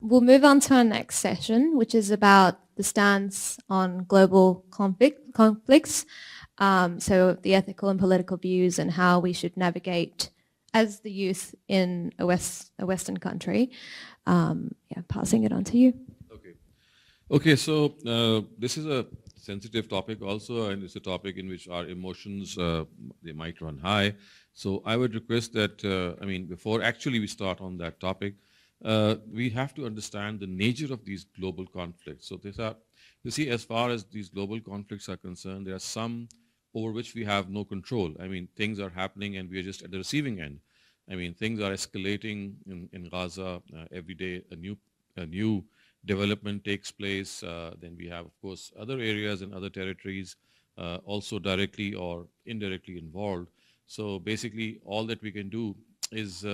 we'll move on to our next session, which is about the stance on global conflicts. So the ethical and political views and how we should navigate as the youth in a Western country. Passing it on to you. Okay, so this is a sensitive topic also, and it's a topic in which our emotions, they might run high. So I would request that, before actually we start on that topic, we have to understand the nature of these global conflicts. So you see, as far as these global conflicts are concerned, there are some over which we have no control. I mean, things are happening and we are just at the receiving end. I mean, things are escalating in Gaza every day. A new development takes place. Then we have, of course, other areas and other territories also directly or indirectly involved. So basically, all that we can do is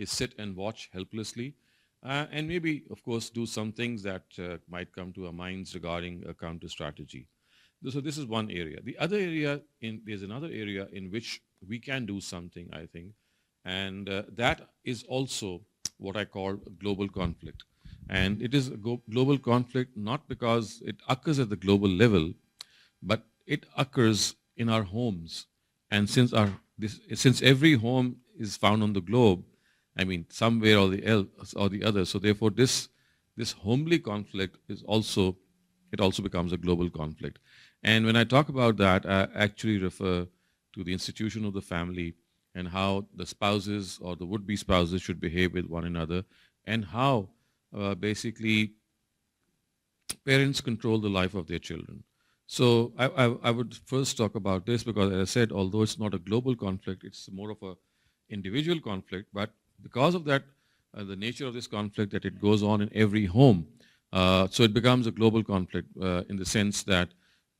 sit and watch helplessly, and maybe, of course, do some things that might come to our minds regarding a counter strategy. So this is one area. The other area, there's another area in which we can do something, I think, and that is also what I call global conflict. And it is a global conflict not because it occurs at the global level, but it occurs in our homes. And since every home is found on the globe, I mean, somewhere or the other. So therefore, this homely conflict it also becomes a global conflict. And when I talk about that, I actually refer to the institution of the family and how the spouses or the would-be spouses should behave with one another, and how basically parents control the life of their children. So I would first talk about this because, as I said, although it's not a global conflict, it's more of a individual conflict. But because of that, the nature of this conflict, that it goes on in every home, so it becomes a global conflict in the sense that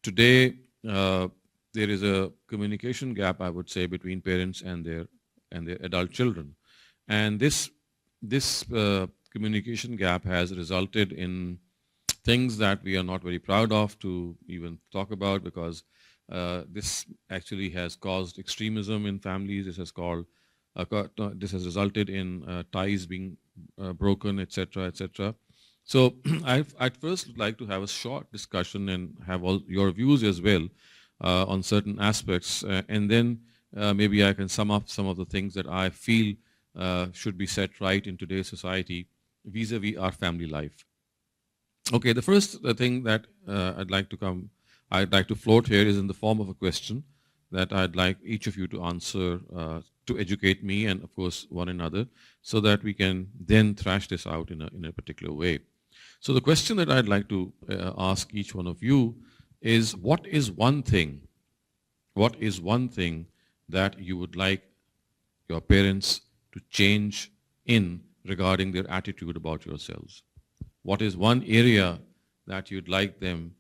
today there is a communication gap, I would say, between parents and their adult children, and this communication gap has resulted in things that we are not very proud of to even talk about, because this actually has caused extremism in families. This has resulted in ties being broken, etc., etc. So I'd first like to have a short discussion and have all your views as well on certain aspects, and then maybe I can sum up some of the things that I feel should be set right in today's society vis-a-vis our family life. Okay, the first thing that I'd like to float here is in the form of a question that I'd like each of you to answer to educate me and, of course, one another, so that we can then thrash this out in a particular way. So the question that I'd like to ask each one of you is, what is one thing that you would like your parents to change in regarding their attitude about yourselves? What is one area that you'd like them,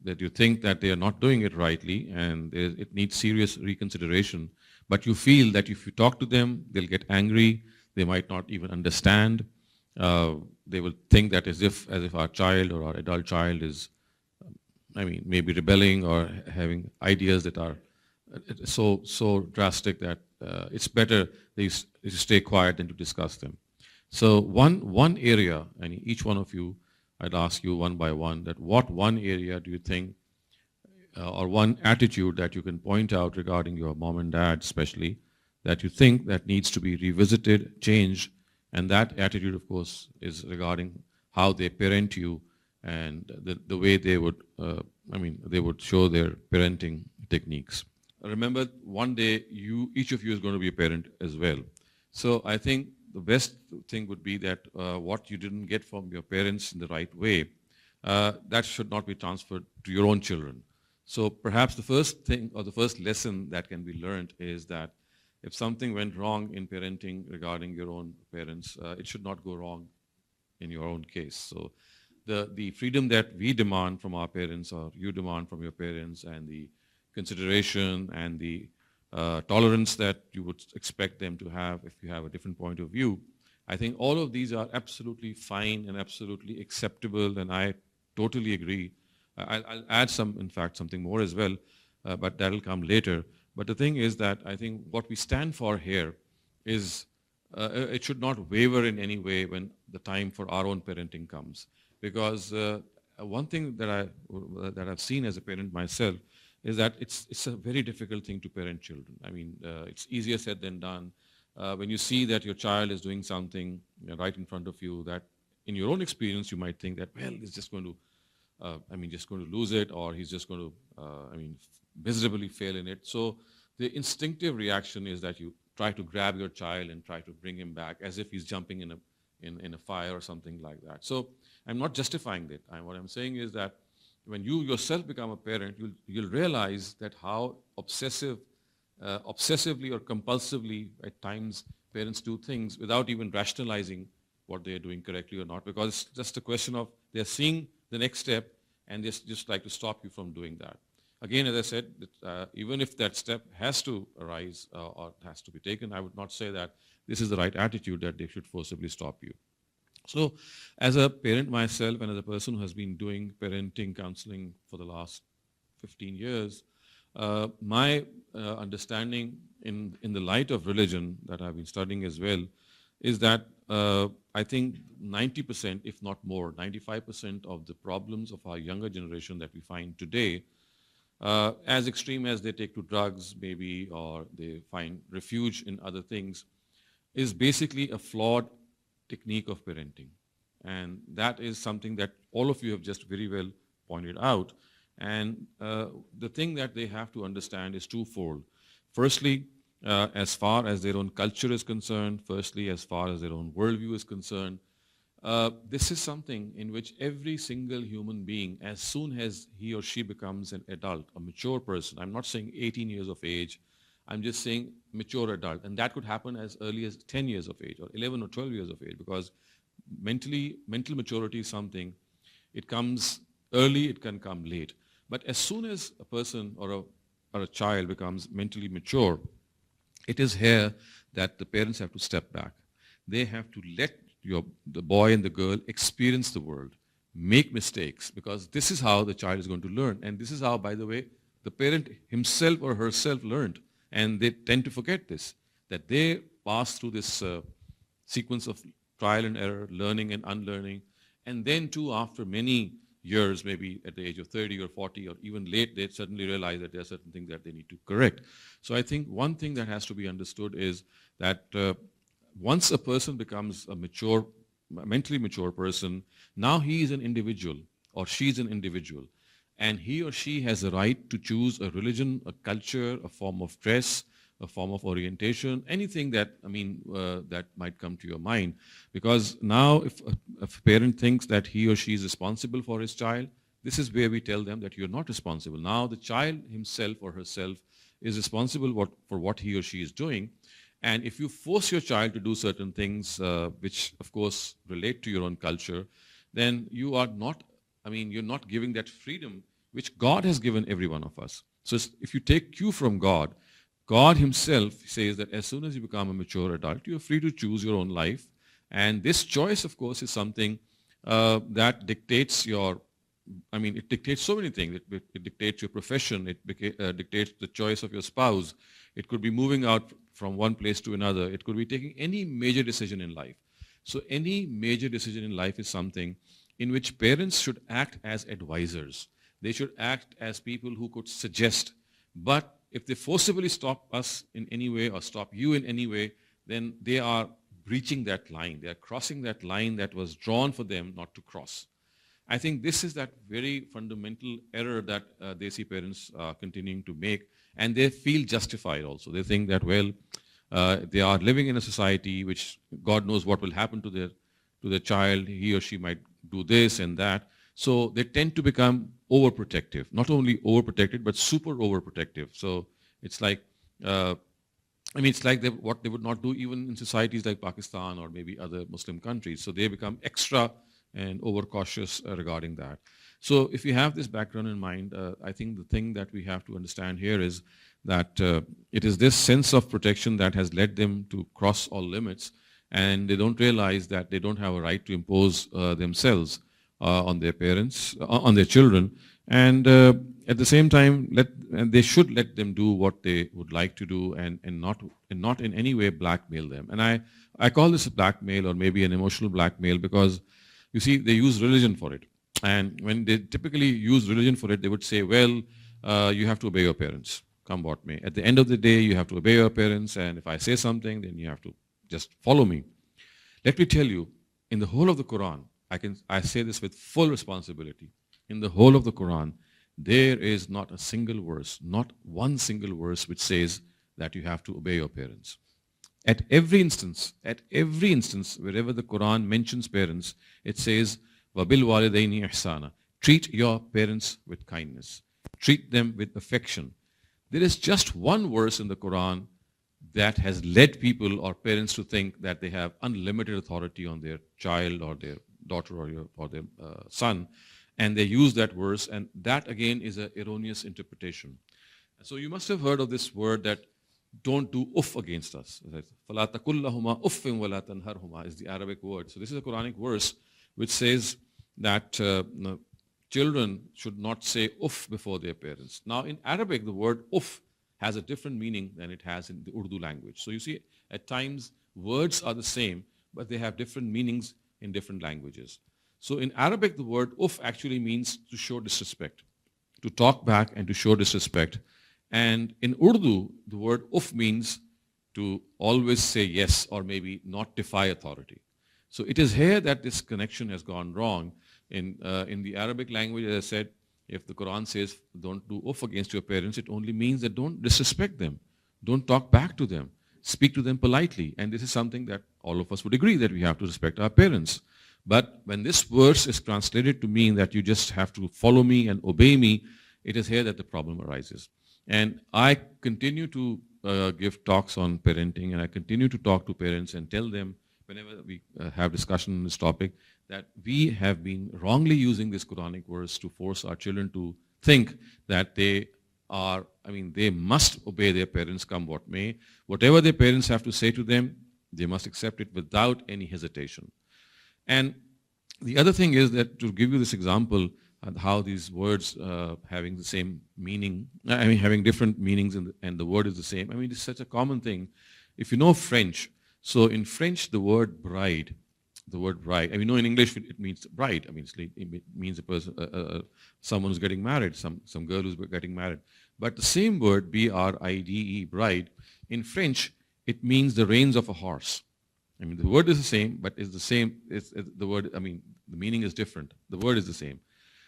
that you think that they are not doing it rightly and it needs serious reconsideration, but you feel that if you talk to them, they'll get angry, they might not even understand, they will think that as if our child or our adult child is, maybe rebelling or having ideas that are so drastic that it's better they stay quiet than to discuss them. So one area, and each one of you, I'd ask you one by one, that what one area do you think, or one attitude that you can point out regarding your mom and dad especially, that you think that needs to be revisited, changed, and that attitude, of course, is regarding how they parent you and the way they would, they would show their parenting techniques. Remember, one day, each of you is going to be a parent as well. So I think the best thing would be that what you didn't get from your parents in the right way, that should not be transferred to your own children. So perhaps the first thing or the first lesson that can be learned is that if something went wrong in parenting regarding your own parents, it should not go wrong in your own case. So the freedom that we demand from our parents, or you demand from your parents, and the consideration and the tolerance that you would expect them to have if you have a different point of view, I think all of these are absolutely fine and absolutely acceptable, and I totally agree. I'll add something more as well, but that'll come later. But the thing is that I think what we stand for here is it should not waver in any way when the time for our own parenting comes. Because one thing that I've seen as a parent myself is that it's a very difficult thing to parent children. I mean, it's easier said than done. When you see that your child is doing something right in front of you, that in your own experience you might think that, well, he's just going to, just going to lose it, or he's just going to, miserably fail in it. So the instinctive reaction is that you try to grab your child and try to bring him back as if he's jumping in a fire or something like that. So I'm not justifying that. What I'm saying is that when you yourself become a parent, you'll realize that how obsessively or compulsively at times parents do things without even rationalizing what they're doing correctly or not, because it's just a question of they're seeing the next step and they just like to stop you from doing that. Again, as I said, even if that step has to arise or has to be taken, I would not say that this is the right attitude that they should forcibly stop you. So as a parent myself and as a person who has been doing parenting counseling for the last 15 years, my understanding in the light of religion that I've been studying as well is that I think 90%, if not more, 95% of the problems of our younger generation that we find today, as extreme as they take to drugs maybe, or they find refuge in other things, is basically a flawed technique of parenting. And that is something that all of you have just very well pointed out. And the thing that they have to understand is twofold. Firstly, as far as their own culture is concerned, firstly, as far as their own worldview is concerned, this is something in which every single human being, as soon as he or she becomes an adult, a mature person, I'm not saying 18 years of age, I'm just saying mature adult, and that could happen as early as 10 years of age or 11 or 12 years of age, because mental maturity is something, it comes early, it can come late. But as soon as a person or a child becomes mentally mature, it is here that the parents have to step back. They have to let the boy and the girl experience the world, make mistakes, because this is how the child is going to learn. And this is how, by the way, the parent himself or herself learned. And they tend to forget this, that they pass through this sequence of trial and error, learning and unlearning. And then too, after many years, maybe at the age of 30 or 40 or even late, they suddenly realize that there are certain things that they need to correct. So I think one thing that has to be understood is that once a person becomes a mentally mature person, now he is an individual or she is an individual. And he or she has a right to choose a religion, a culture, a form of dress, a form of orientation, anything that, that might come to your mind. Because now if a parent thinks that he or she is responsible for his child, this is where we tell them that you're not responsible. Now the child himself or herself is responsible for what he or she is doing. And if you force your child to do certain things, which of course relate to your own culture, then you are not, you're not giving that freedom which God has given every one of us. So if you take cue from God, God himself says that as soon as you become a mature adult, you're free to choose your own life. And this choice, of course, is something that dictates it dictates so many things. It dictates your profession. It dictates the choice of your spouse. It could be moving out from one place to another. It could be taking any major decision in life. So any major decision in life is something in which parents should act as advisors. They should act as people who could suggest. But if they forcibly stop us in any way or stop you in any way, then they are breaching that line. They are crossing that line that was drawn for them not to cross. I think this is that very fundamental error that they see parents continuing to make, and they feel justified also. They think that, well, they are living in a society which God knows what will happen to their child. He or she might do this and that. So they tend to become overprotective, not only overprotected, but super overprotective. So it's like, it's like what they would not do even in societies like Pakistan or maybe other Muslim countries. So they become extra and overcautious regarding that. So if you have this background in mind, I think the thing that we have to understand here is that it is this sense of protection that has led them to cross all limits, and they don't realize that they don't have a right to impose themselves on their parents, on their children. And at the same time, and they should let them do what they would like to do, and not in any way blackmail them. And I call this a blackmail, or maybe an emotional blackmail, because you see, they use religion for it. And when they typically use religion for it, they would say, well, you have to obey your parents, come what may. At the end of the day, you have to obey your parents, and if I say something, then you have to just follow me. Let me tell you, in the whole of the Quran, I say this with full responsibility, in the whole of the Quran, there is not a single verse, not one single verse which says that you have to obey your parents. At every instance, wherever the Quran mentions parents, it says, وَبِالْ وَالِدَيْنِ إِحْسَانًا. Treat your parents with kindness. Treat them with affection. There is just one verse in the Quran that has led people or parents to think that they have unlimited authority on their child or their daughter or their son, and they use that verse, and that again is an erroneous interpretation. So you must have heard of this word that don't do uff against us. فَلَا تَقُلْ لَهُمَا أُفٍّ وَلَا تَنْهَرْهُمَا is the Arabic word. So this is a Quranic verse which says that children should not say uff before their parents. Now in Arabic, the word uff has a different meaning than it has in the Urdu language. So you see, at times words are the same, but they have different meanings in different languages. So in Arabic, the word uff actually means to show disrespect, to talk back and to show disrespect. And in Urdu, the word uff means to always say yes, or maybe not defy authority. So it is here that this connection has gone wrong. In the Arabic language, as I said, if the Quran says don't do uff against your parents, it only means that don't disrespect them. Don't talk back to them. Speak to them politely. And this is something that all of us would agree, that we have to respect our parents. But when this verse is translated to mean that you just have to follow me and obey me, it is here that the problem arises. And I continue to give talks on parenting, and I continue to talk to parents and tell them whenever we have discussion on this topic that we have been wrongly using this Quranic verse to force our children to think that they must obey their parents come what may. Whatever their parents have to say to them, they must accept it without any hesitation. And the other thing is that, to give you this example, how these words having the same meaning, having different meanings, and the word is the same. It's such a common thing. If you know French, so in French, the word bride, in English it means bride. It means a person, someone who's getting married, some girl who's getting married. But the same word, B-R-I-D-E, bride, in French, it means the reins of a horse. The word is the same, but it's the same. The word, the meaning is different. The word is the same.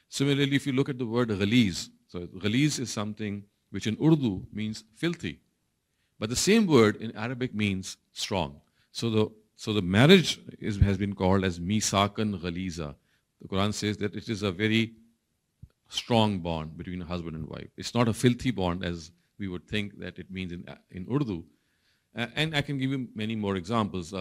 Similarly, if you look at the word ghaliz, so ghaliz is something which in Urdu means filthy. But the same word in Arabic means strong. So the marriage has been called as misakan ghaliza. The Quran says that it is a very strong bond between a husband and wife. It's not a filthy bond as we would think that it means in Urdu. And I can give you many more examples.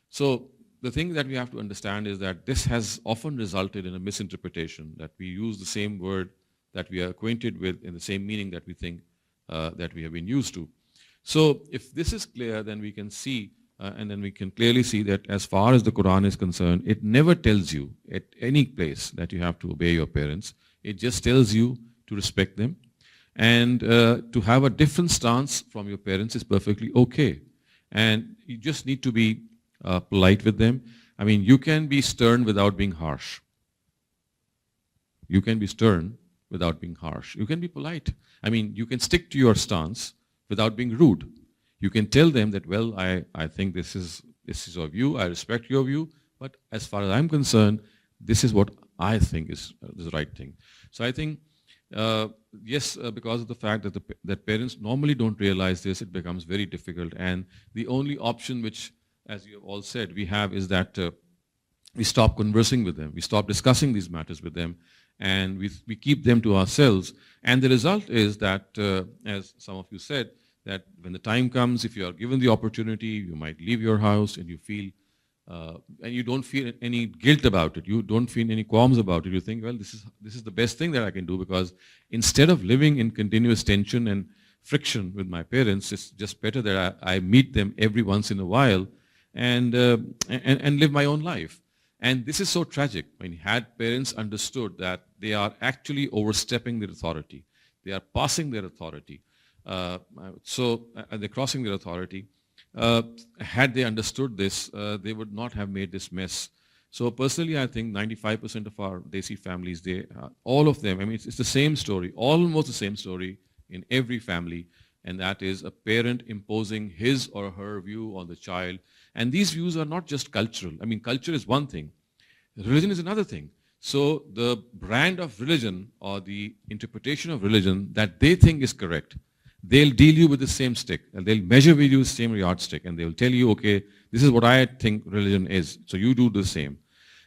So the thing that we have to understand is that this has often resulted in a misinterpretation, that we use the same word that we are acquainted with in the same meaning that we think that we have been used to. So if this is clear, then we can see, and then we can clearly see that as far as the Quran is concerned, it never tells you at any place that you have to obey your parents. It just tells you to respect them. And to have a different stance from your parents is perfectly okay. And you just need to be polite with them. You can be stern without being harsh. You can be stern without being harsh. You can be polite. You can stick to your stance without being rude. You can tell them that, well, I think this is your view, I respect your view, but as far as I'm concerned, this is what I think is the right thing. So I think, yes, because of the fact that parents normally don't realize this, it becomes very difficult. And the only option which, as you have all said, we have is that we stop conversing with them. We stop discussing these matters with them. And we keep them to ourselves. And the result is that, as some of you said, that when the time comes, if you are given the opportunity, you might leave your house and you feel, and you don't feel any guilt about it. You don't feel any qualms about it. You think, well, this is the best thing that I can do, because instead of living in continuous tension and friction with my parents, it's just better that I meet them every once in a while and live my own life. And this is so tragic. Had parents understood that they are actually overstepping their authority, They are passing their authority. They're crossing their authority. Had they understood this, they would not have made this mess. So personally, I think 95% of our Desi families, all of them, I mean, it's the same story, almost the same story in every family, and that is a parent imposing his or her view on the child. And these views are not just cultural. I mean, culture is one thing. Religion is another thing. So the brand of religion or the interpretation of religion that they think is correct, they'll deal you with the same stick, and they'll measure with you the same yardstick, and they'll tell you, okay, this is what I think religion is, so you do the same.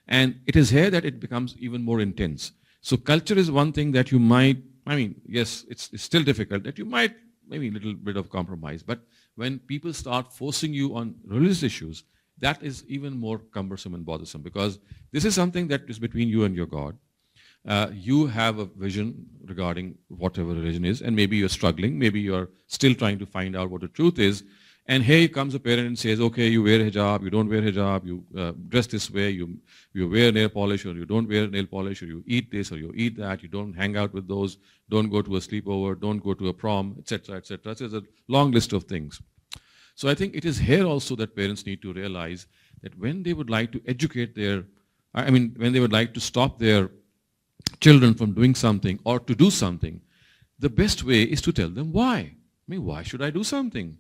And it is here that it becomes even more intense. So culture is one thing that you might, I mean, yes, it's still difficult, that you might, maybe a little bit of compromise, but when people start forcing you on religious issues, that is even more cumbersome and bothersome, because this is something that is between you and your God. You have a vision regarding whatever religion is, and maybe you're struggling, maybe you're still trying to find out what the truth is, and here comes a parent and says, okay, you wear hijab, you don't wear hijab, you dress this way, you wear nail polish, or you don't wear nail polish, or you eat this, or you eat that, you don't hang out with those, don't go to a sleepover, don't go to a prom, etc., etc. So there's a long list of things. So I think it is here also that parents need to realize that when they would like to educate when they would like to stop their children from doing something or to do something, the best way is to tell them why. I mean, why should I do something?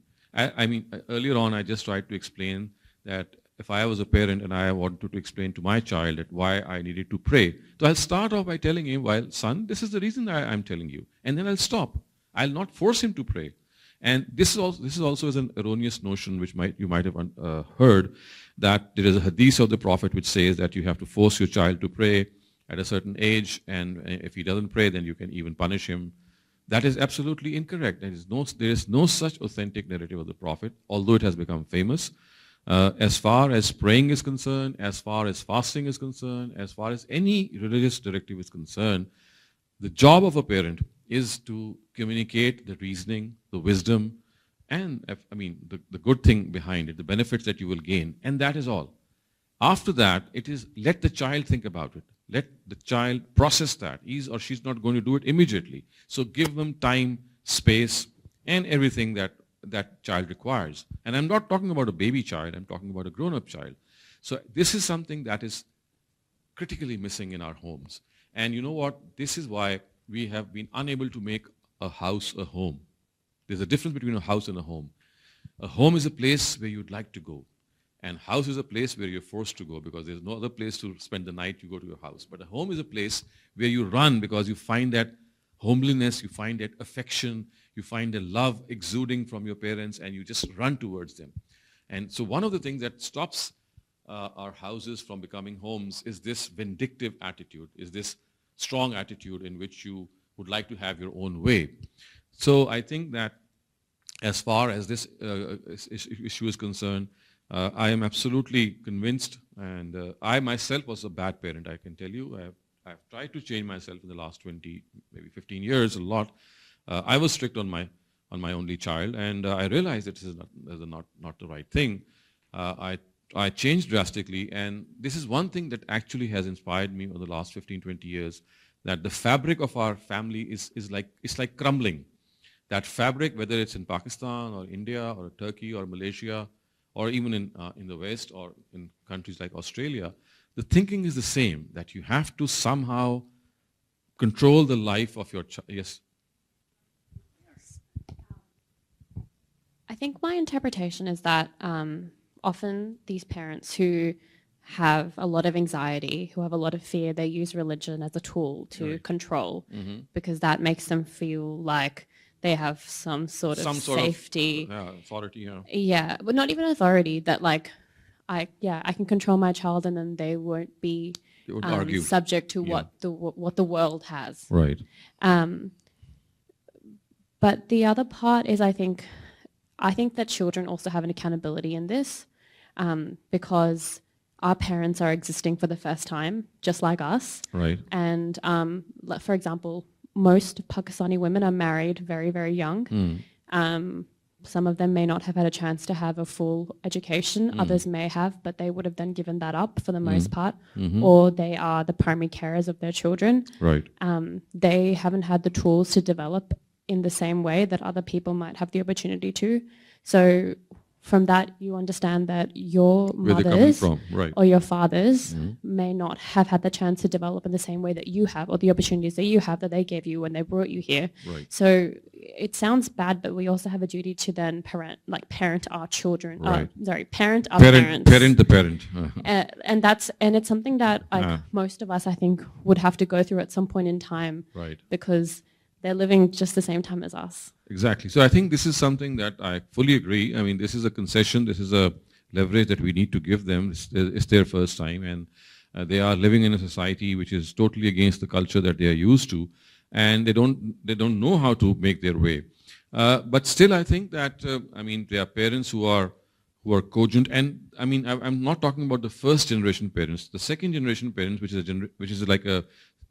Earlier on, I just tried to explain that if I was a parent and I wanted to explain to my child that why I needed to pray, so I'll start off by telling him, well, son, this is the reason I'm telling you. And then I'll stop. I'll not force him to pray. And this is also an erroneous notion which you might have heard, that there is a hadith of the Prophet which says that you have to force your child to pray at a certain age, and if he doesn't pray, then you can even punish him. That is absolutely incorrect. There is no such authentic narrative of the Prophet, although it has become famous. As far as praying is concerned, as far as fasting is concerned, as far as any religious directive is concerned, the job of a parent is to communicate the reasoning, the wisdom, and the good thing behind it, the benefits that you will gain, and that is all. After that, it is let the child think about it. Let the child process that. He's or she's not going to do it immediately. So give them time, space, and everything that child requires. And I'm not talking about a baby child, I'm talking about a grown-up child. So this is something that is critically missing in our homes. And you know what? This is why we have been unable to make a house a home. There's a difference between a house and a home. A home is a place where you'd like to go. And house is a place where you're forced to go because there's no other place to spend the night. You go to your house. But a home is a place where you run because you find that homeliness, you find that affection, you find the love exuding from your parents, and you just run towards them. And so one of the things that stops our houses from becoming homes is this vindictive attitude, is this strong attitude in which you would like to have your own way. So I think that as far as this issue is concerned, I am absolutely convinced, and I myself was a bad parent, I can tell you. I've tried to change myself in the last 20, maybe 15 years, a lot. I was strict on my only child, and I realized that this is not the right thing. I changed drastically, and this is one thing that actually has inspired me over the last 15, 20 years, that the fabric of our family is like crumbling. That fabric, whether it's in Pakistan or India or Turkey or Malaysia, or even in the West or in countries like Australia, the thinking is the same, that you have to somehow control the life of your child. Yes? I think my interpretation is that often these parents who have a lot of anxiety, who have a lot of fear, they use religion as a tool to control, because that makes them feel like they have some sort of safety. Authority, yeah. Yeah, but not even authority, that like, I can control my child and then they won't be subject to what the world has. Right. But the other part is I think that children also have an accountability in this, because our parents are existing for the first time, just like us. Right. And for example, most Pakistani women are married very, very young. some of them may not have had a chance to have a full education. Others may have, but they would have then given that up for the most part. Or they are the primary carers of their children. Right. They haven't had the tools to develop in the same way that other people might have the opportunity to. So from that, you understand that your Where they're coming mothers from, right. or your fathers may not have had the chance to develop in the same way that you have, or the opportunities that you have that they gave you when they brought you here. Right. So it sounds bad, but we also have a duty to then parent our children. Right. Parent our parents. Parent the parent. And it's something that most of us, I think, would have to go through at some point in time. Right. Because they're living just the same time as us. Exactly. So I think this is something that I fully agree. I mean, this is a concession. This is a leverage that we need to give them. It's their first time, and they are living in a society which is totally against the culture that they are used to, and they don't know how to make their way. But still, I think that there are parents who are cogent, and I mean, I'm not talking about the first generation parents. The second generation parents, which is like a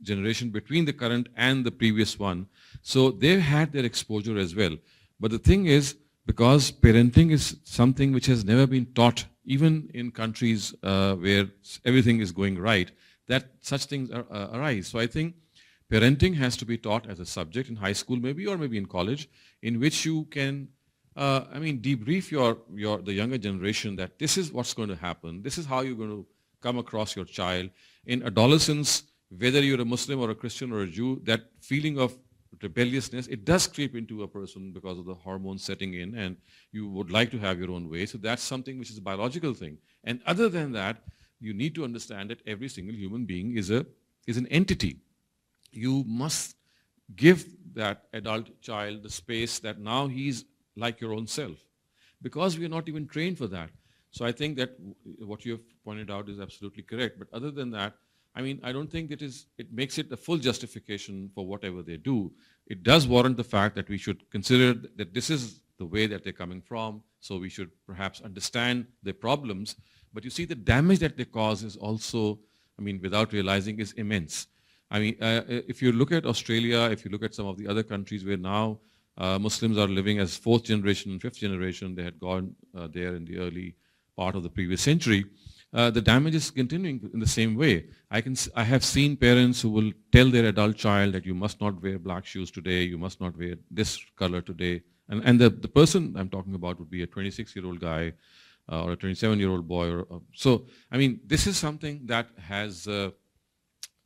generation between the current and the previous one. So they've had their exposure as well. But the thing is, because parenting is something which has never been taught, even in countries where everything is going right, that such things arise. So I think parenting has to be taught as a subject in high school maybe, or maybe in college, in which you can debrief the younger generation that this is what's going to happen, this is how you're going to come across your child. In adolescence, whether you're a Muslim or a Christian or a Jew, that feeling of rebelliousness, it does creep into a person because of the hormones setting in, and you would like to have your own way. So that's something which is a biological thing. And other than that, you need to understand that every single human being is an entity. You must give that adult child the space that now he's like your own self, because we are not even trained for that. So I think that what you have pointed out is absolutely correct. But other than that, I don't think it makes it a full justification for whatever they do. It does warrant the fact that we should consider that this is the way that they're coming from, so we should perhaps understand their problems. But you see, the damage that they cause is also, without realizing, is immense. If you look at Australia, if you look at some of the other countries where now Muslims are living as fourth generation and fifth generation, they had gone there in the early part of the previous century, the damage is continuing in the same way. I have seen parents who will tell their adult child that you must not wear black shoes today, you must not wear this color today. And the person I'm talking about would be a 26-year-old guy or a 27-year-old boy. This is something that has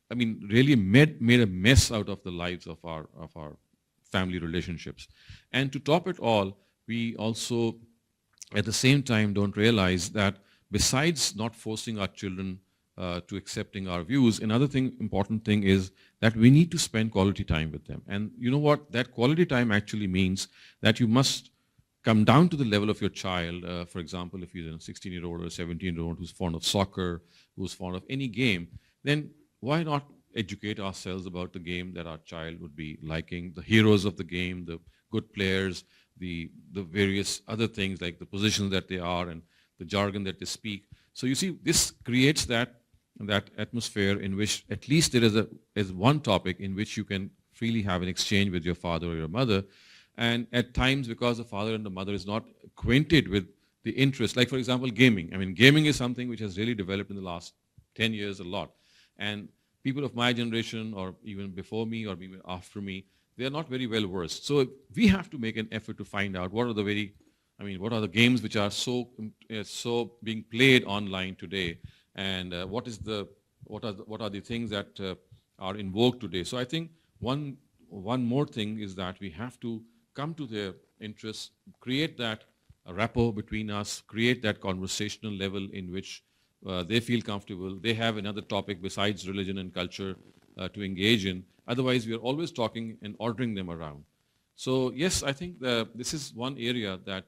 really made a mess out of the lives of our family relationships. And to top it all, we also at the same time don't realize that besides not forcing our children to accepting our views, another important thing is that we need to spend quality time with them. And you know what? That quality time actually means that you must come down to the level of your child. For example, if you're a 16-year-old or a 17-year-old who's fond of soccer, who's fond of any game, then why not educate ourselves about the game that our child would be liking, the heroes of the game, the good players, the various other things like the positions that they are and the jargon that they speak. So you see, this creates that atmosphere in which at least there is one topic in which you can freely have an exchange with your father or your mother. And at times, because the father and the mother is not acquainted with the interest, like for example, gaming. Gaming is something which has really developed in the last 10 years a lot. And people of my generation, or even before me or even after me, they are not very well versed. So we have to make an effort to find out what are the games which are so being played online today, and what are the things that are in vogue today. So I think one more thing is that we have to come to their interests, create that rapport between us, create that conversational level in which they feel comfortable. They have another topic besides religion and culture to engage in. Otherwise, we are always talking and ordering them around. So yes, I think this is one area that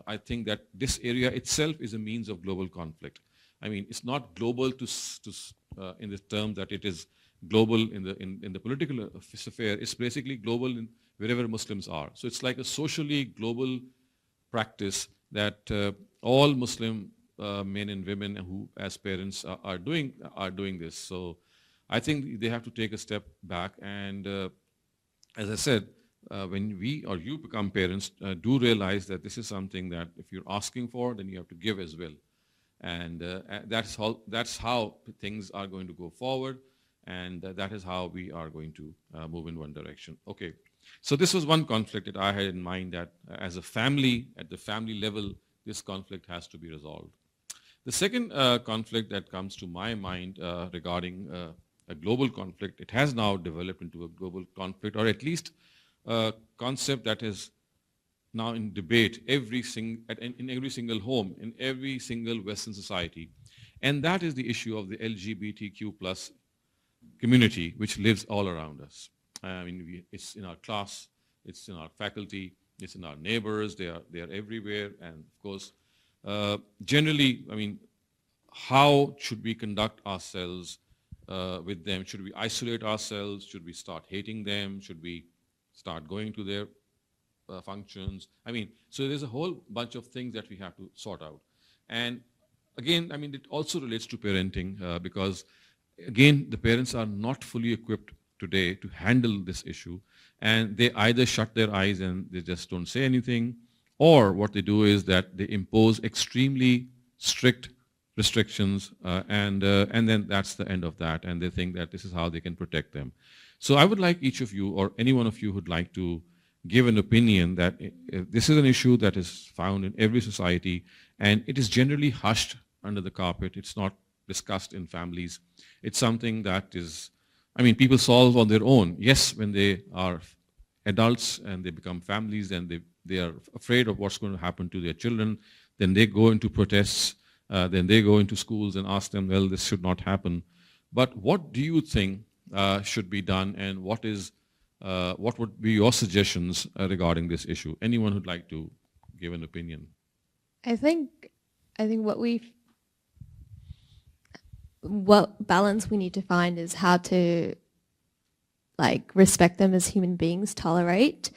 I think that this area itself is a means of global conflict. It's not global in the term that it is global in the political sphere. It's basically global in wherever Muslims are. So it's like a socially global practice that all Muslim men and women who, as parents, are doing this. So I think they have to take a step back, and as I said, when we or you become parents, do realize that this is something that if you're asking for, then you have to give as well. And that's how things are going to go forward, and that is how we are going to move in one direction. Okay, so this was one conflict that I had in mind, that as a family, at the family level, this conflict has to be resolved. The second conflict that comes to my mind regarding a global conflict, it has now developed into a global conflict, or at least a concept that is now in debate in every single home, in every single Western society. And that is the issue of the LGBTQ plus community, which lives all around us. I mean, it's in our class, it's in our faculty, it's in our neighbors, they are everywhere. And of course, generally, I mean, how should we conduct ourselves with them? Should we isolate ourselves? Should we start hating them? Should we start going to their functions? I mean, so there's a whole bunch of things that we have to sort out. And again, I mean, it also relates to parenting because, again, the parents are not fully equipped today to handle this issue. And they either shut their eyes and they just don't say anything, or what they do is that they impose extremely strict restrictions, and then that's the end of that, and they think that this is how they can protect them. So I would like each of you, or any one of you who'd like to give an opinion, that this is an issue that is found in every society, and it is generally hushed under the carpet. It's not discussed in families. It's something that is, I mean, people solve on their own. Yes, when they are adults and they become families and they are afraid of what's going to happen to their children, then they go into protests, then they go into schools and ask them, well, this should not happen. But what do you think should be done, and what would be your suggestions regarding this issue? Anyone who'd like to give an opinion? I think what balance we need to find is how to respect them as human beings, tolerate,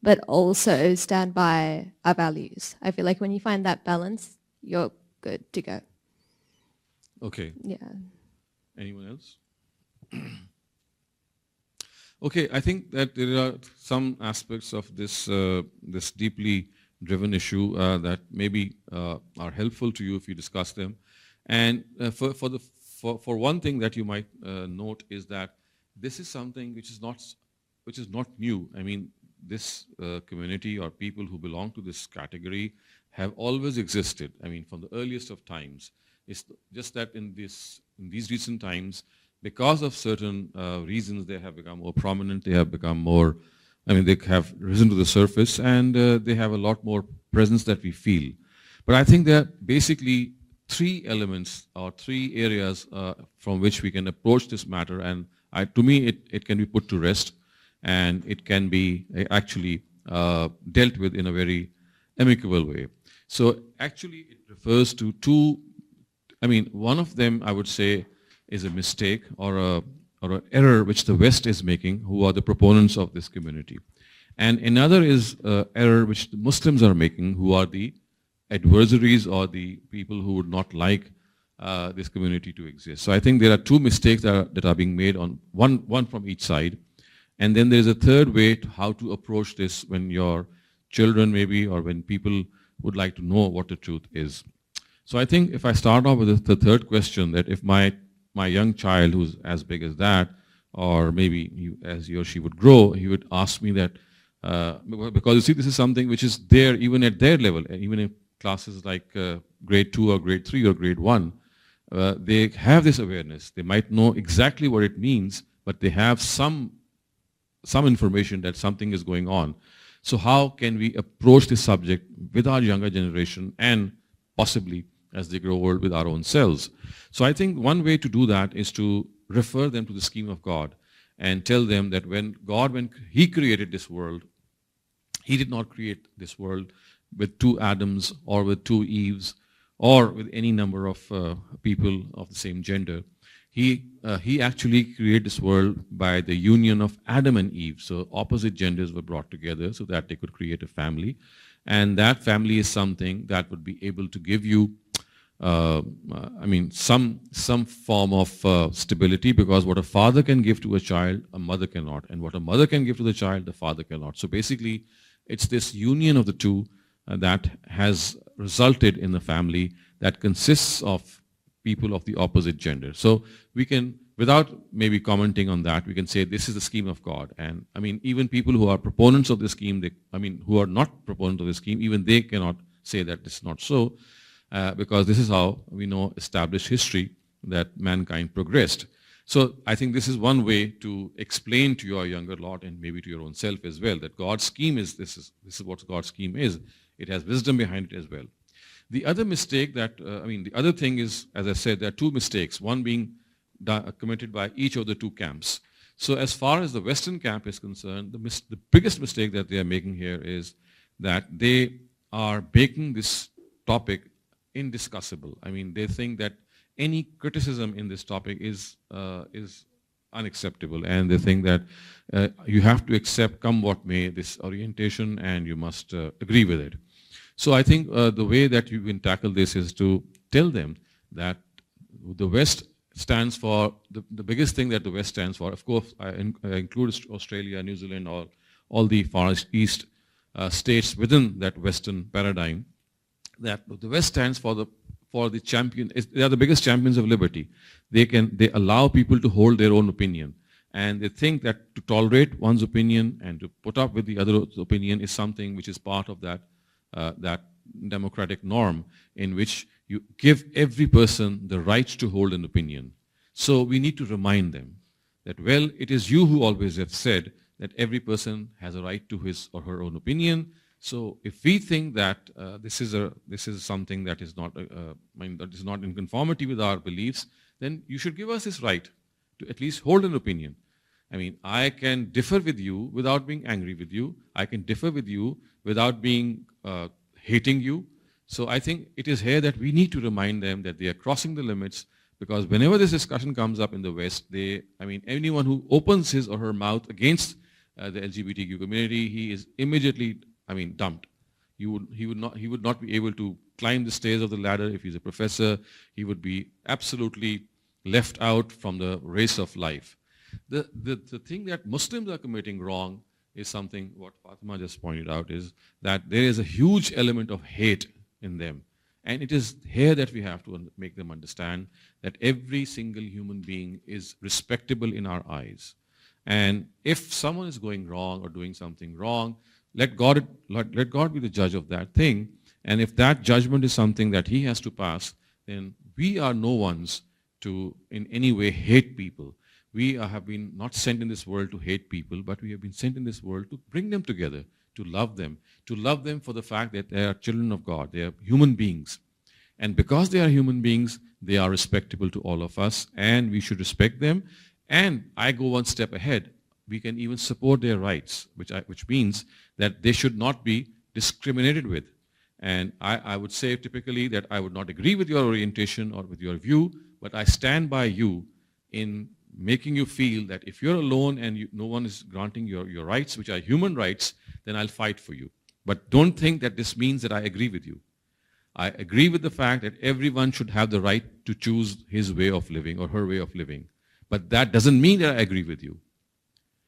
but also stand by our values. I feel like when you find that balance, you're good to go. Okay. Yeah. Anyone else? Okay, I think that there are some aspects of this this deeply driven issue that maybe are helpful to you if you discuss them. And for one thing that you might note is that this is something which is not new. I mean, this community or people who belong to this category have always existed. I mean, from the earliest of times. It's just that in these recent times, because of certain reasons, they have become more prominent. They have become more, I mean, they have risen to the surface, and they have a lot more presence that we feel. But I think there are basically three elements or three areas from which we can approach this matter, and to me, it can be put to rest, and it can be actually dealt with in a very amicable way. So actually, it refers to two. I mean, one of them, I would say, is a mistake or an error which the West is making, who are the proponents of this community. And another is an error which the Muslims are making, who are the adversaries or the people who would not like this community to exist. So I think there are two mistakes that are being made on one from each side. And then there's a third way to how to approach this when your children maybe, or when people would like to know what the truth is. So I think if I start off with the third question, that if my young child who's as big as that, or maybe as he or she would grow, he would ask me that, because you see, this is something which is there even at their level, even in classes like grade 2 or grade 3 or grade 1, they have this awareness. They might know exactly what it means, but they have some information that something is going on. So how can we approach this subject with our younger generation, and possibly as they grow old with our own selves? So I think one way to do that is to refer them to the scheme of God and tell them that when He created this world, He did not create this world with 2 Adams or with 2 Eves or with any number of people of the same gender. He actually created this world by the union of Adam and Eve. So opposite genders were brought together so that they could create a family. And that family is something that would be able to give you some form of stability, because what a father can give to a child, a mother cannot, and what a mother can give to the child, the father cannot. So basically, it's this union of the two that has resulted in a family that consists of people of the opposite gender. So we can, without maybe commenting on that, we can say this is the scheme of God. And I mean, even people who are proponents of the scheme, who are not proponents of the scheme, even they cannot say that this is not so, because this is how we know established history that mankind progressed. So I think this is one way to explain to your younger lot and maybe to your own self as well that God's scheme is this is what God's scheme is. It has wisdom behind it as well. The other mistake that, the other thing is, as I said, there are two mistakes, one being committed by each of the two camps. So as far as the Western camp is concerned, the biggest mistake that they are making here is that they are making this topic indiscussable. I mean, they think that any criticism in this topic is unacceptable, and they think that you have to accept, come what may, this orientation, and you must agree with it. So I think the way that you can tackle this is to tell them that the West stands for, the biggest thing that the West stands for, of course, I include Australia, New Zealand, all the Far East states within that Western paradigm, that the West stands for the champion. They are the biggest champions of liberty. They allow people to hold their own opinion, and they think that to tolerate one's opinion and to put up with the other's opinion is something which is part of that democratic norm in which you give every person the right to hold an opinion. So we need to remind them that, well, it is you who always have said that every person has a right to his or her own opinion. So if we think that this is something that is not in conformity with our beliefs, then you should give us this right to at least hold an opinion. I mean, I can differ with you without being angry with you. I can differ with you without being hating you. So I think it is here that we need to remind them that they are crossing the limits, because whenever this discussion comes up in the West, anyone who opens his or her mouth against the LGBTQ community, he is immediately, dumped. He would not be able to climb the stairs of the ladder if he's a professor. He would be absolutely left out from the race of life. The thing that Muslims are committing wrong is something what Fatima just pointed out, is that there is a huge element of hate in them. And it is here that we have to make them understand that every single human being is respectable in our eyes. And if someone is going wrong or doing something wrong, let God be the judge of that thing. And if that judgment is something that he has to pass, then we are no ones to in any way hate people. We have been not sent in this world to hate people, but we have been sent in this world to bring them together, to love them for the fact that they are children of God. They are human beings. And because they are human beings, they are respectable to all of us, and we should respect them. And I go one step ahead. We can even support their rights, which means that they should not be discriminated with. And I would say typically that I would not agree with your orientation or with your view, but I stand by you in making you feel that if you're alone and no one is granting your rights, which are human rights, then I'll fight for you. But don't think that this means that I agree with you. I agree with the fact that everyone should have the right to choose his way of living or her way of living. But that doesn't mean that I agree with you.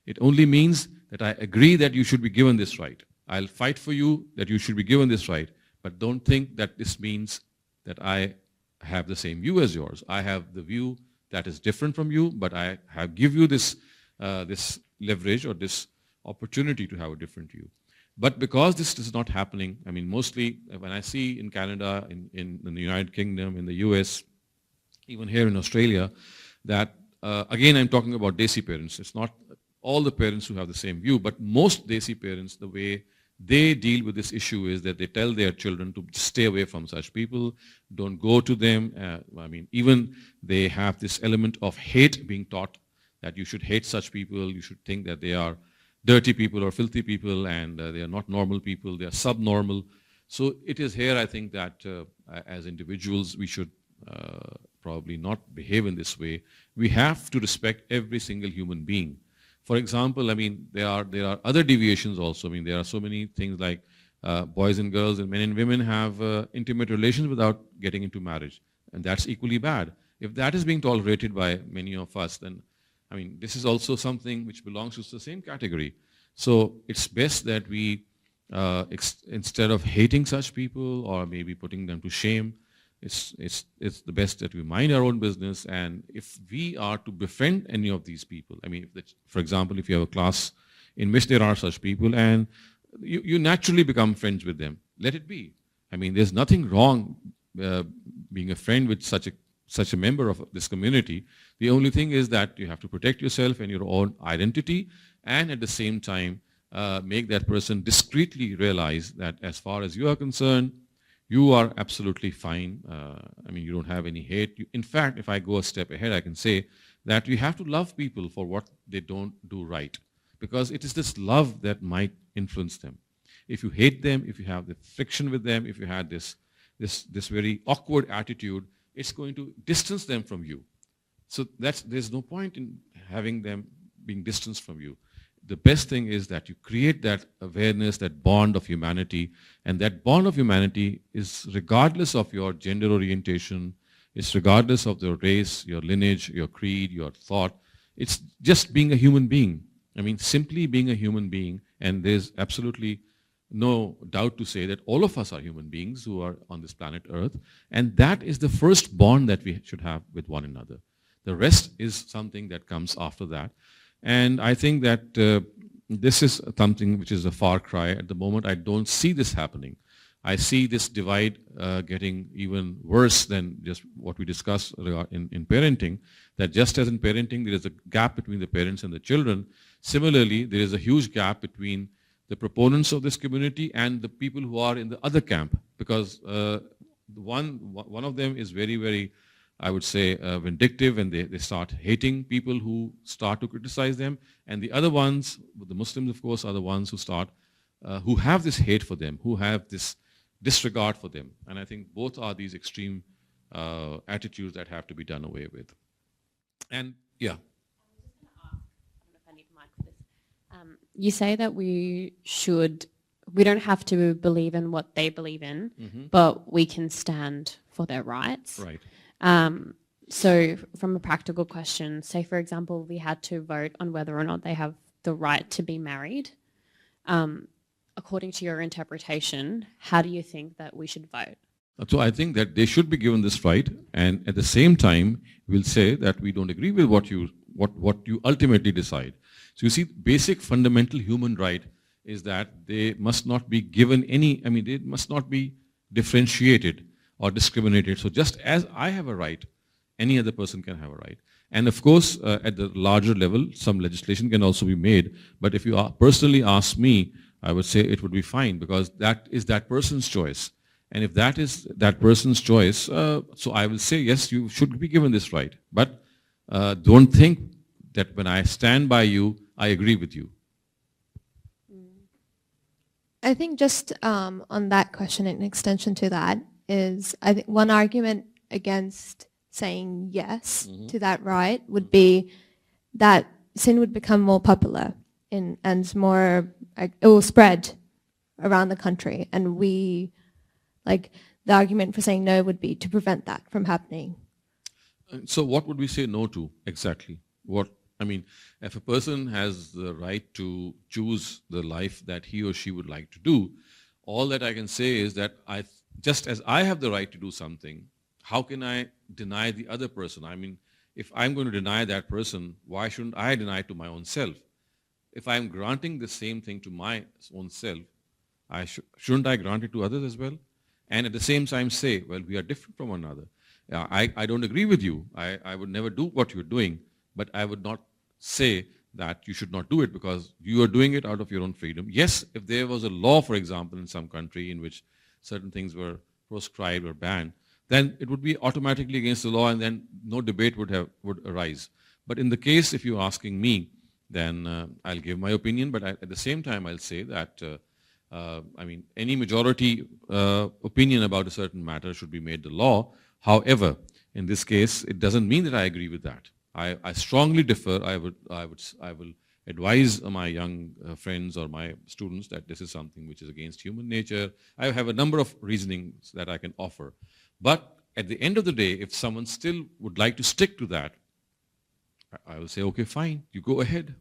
It only means that I agree that you should be given this right. I'll fight for you that you should be given this right. But don't think that this means that I have the same view as yours. I have the view that is different from you, but I have give you this leverage or this opportunity to have a different view. But because this is not happening, mostly when I see in Canada, in the United Kingdom, in the US, even here in Australia, that again I'm talking about Desi parents. It's not all the parents who have the same view, but most Desi parents, the way they deal with this issue is that they tell their children to stay away from such people, don't go to them. Even they have this element of hate being taught, that you should hate such people, you should think that they are dirty people or filthy people, and they are not normal people, they are subnormal. So it is here, I think, that as individuals, we should probably not behave in this way. We have to respect every single human being. For example, there are other deviations also. There are so many things like boys and girls and men and women have intimate relations without getting into marriage. And that's equally bad. If that is being tolerated by many of us, then, I mean, this is also something which belongs to the same category. So it's best that we, instead of hating such people or maybe putting them to shame, it's the best that we mind our own business. And if we are to befriend any of these people, I mean, for example, if you have a class in which there are such people and you naturally become friends with them, let it be. I mean, there's nothing wrong being a friend with such a member of this community. The only thing is that you have to protect yourself and your own identity, and at the same time make that person discreetly realize that as far as you are concerned, you are absolutely fine. I mean, you don't have any hate. In fact, if I go a step ahead, I can say that you have to love people for what they don't do right, because it is this love that might influence them. If you hate them, if you have the friction with them, if you had this very awkward attitude, it's going to distance them from you. So there's no point in having them being distanced from you. The best thing is that you create that awareness, that bond of humanity, and that bond of humanity is regardless of your gender orientation, it's regardless of your race, your lineage, your creed, your thought. It's just being a human being. I mean, simply being a human being, and there's absolutely no doubt to say that all of us are human beings who are on this planet Earth, and that is the first bond that we should have with one another. The rest is something that comes after that. And I think that this is something which is a far cry. At the moment, I don't see this happening. I see this divide getting even worse than just what we discussed in parenting, that just as in parenting there is a gap between the parents and the children, similarly there is a huge gap between the proponents of this community and the people who are in the other camp, because one of them is very, very, I would say, vindictive, and they start hating people who start to criticize them. And the other ones, the Muslims, of course, are the ones who have this hate for them, who have this disregard for them. And I think both are these extreme attitudes that have to be done away with. And yeah. You say that we don't have to believe in what they believe in, but we can stand for their rights. Right. So from a practical question, say, for example, we had to vote on whether or not they have the right to be married. According to your interpretation, how do you think that we should vote? So I think that they should be given this right, and at the same time, we'll say that we don't agree with what you ultimately decide. So you see, basic fundamental human right is that they must not be given they must not be differentiated or discriminated. So just as I have a right, any other person can have a right. And of course, at the larger level, some legislation can also be made. But if you personally ask me, I would say it would be fine, because that is that person's choice. And if that is that person's choice, so I will say, yes, you should be given this right. But don't think that when I stand by you, I agree with you. I think just on that question, an extension to that is, I think one argument against saying yes to that right would be that sin would become more popular and more, it will spread around the country. And the argument for saying no would be to prevent that from happening. So what would we say no to exactly? If a person has the right to choose the life that he or she would like to do, all that I can say is that just as I have the right to do something, how can I deny the other person? I mean, if I'm going to deny that person, why shouldn't I deny it to my own self? If I'm granting the same thing to my own self, shouldn't I grant it to others as well? And at the same time say, well, we are different from one another. I don't agree with you. I would never do what you're doing, but I would not say that you should not do it because you are doing it out of your own freedom. Yes, if there was a law, for example, in some country in which certain things were proscribed or banned, then it would be automatically against the law, and then no debate would arise. But in the case, if you're asking me, then I'll give my opinion, but at the same time I'll say that any majority opinion about a certain matter should be made the law. However, in this case, it doesn't mean that I agree with that. I strongly differ. I will advise my young friends or my students that this is something which is against human nature. I have a number of reasonings that I can offer. But at the end of the day, if someone still would like to stick to that, I will say, okay, fine, you go ahead.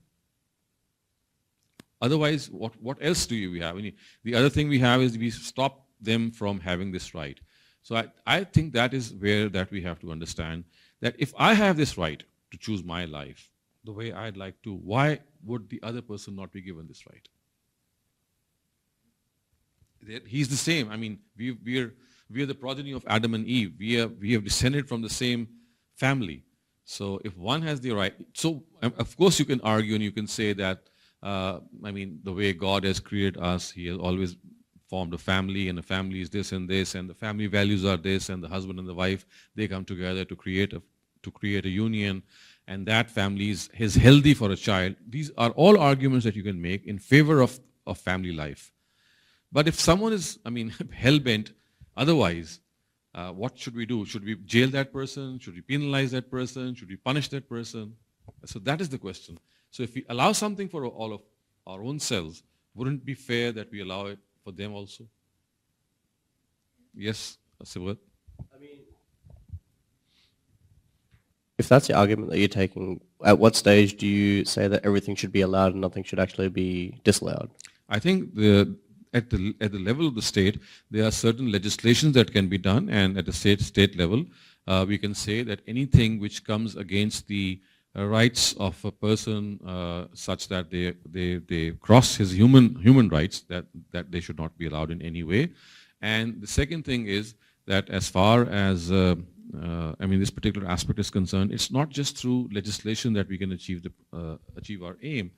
Otherwise, what else do we have? The other thing we have is we stop them from having this right. So I think that is where that we have to understand that if I have this right to choose my life the way I'd like to, why would the other person not be given this right? He's the same. I mean, we are the progeny of Adam and Eve. We have descended from the same family. So if one has the right, so of course you can argue and you can say that, the way God has created us, He has always formed a family, and a family is this, and the family values are this, and the husband and the wife, they come together to create a union, and that family is healthy for a child. These are all arguments that you can make in favor of family life. But if someone is, hell-bent otherwise, what should we do? Should we jail that person? Should we penalize that person? Should we punish that person? So that is the question. So if we allow something for all of our own selves, wouldn't it be fair that we allow it for them also? Yes, Sibrat? If that's the argument that you're taking, at what stage do you say that everything should be allowed and nothing should actually be disallowed? I think at the level of the state, there are certain legislations that can be done, and at the state level, we can say that anything which comes against the rights of a person such that they cross his human rights, that they should not be allowed in any way. And the second thing is that as far as this particular aspect is concerned, it's not just through legislation that we can achieve our aim.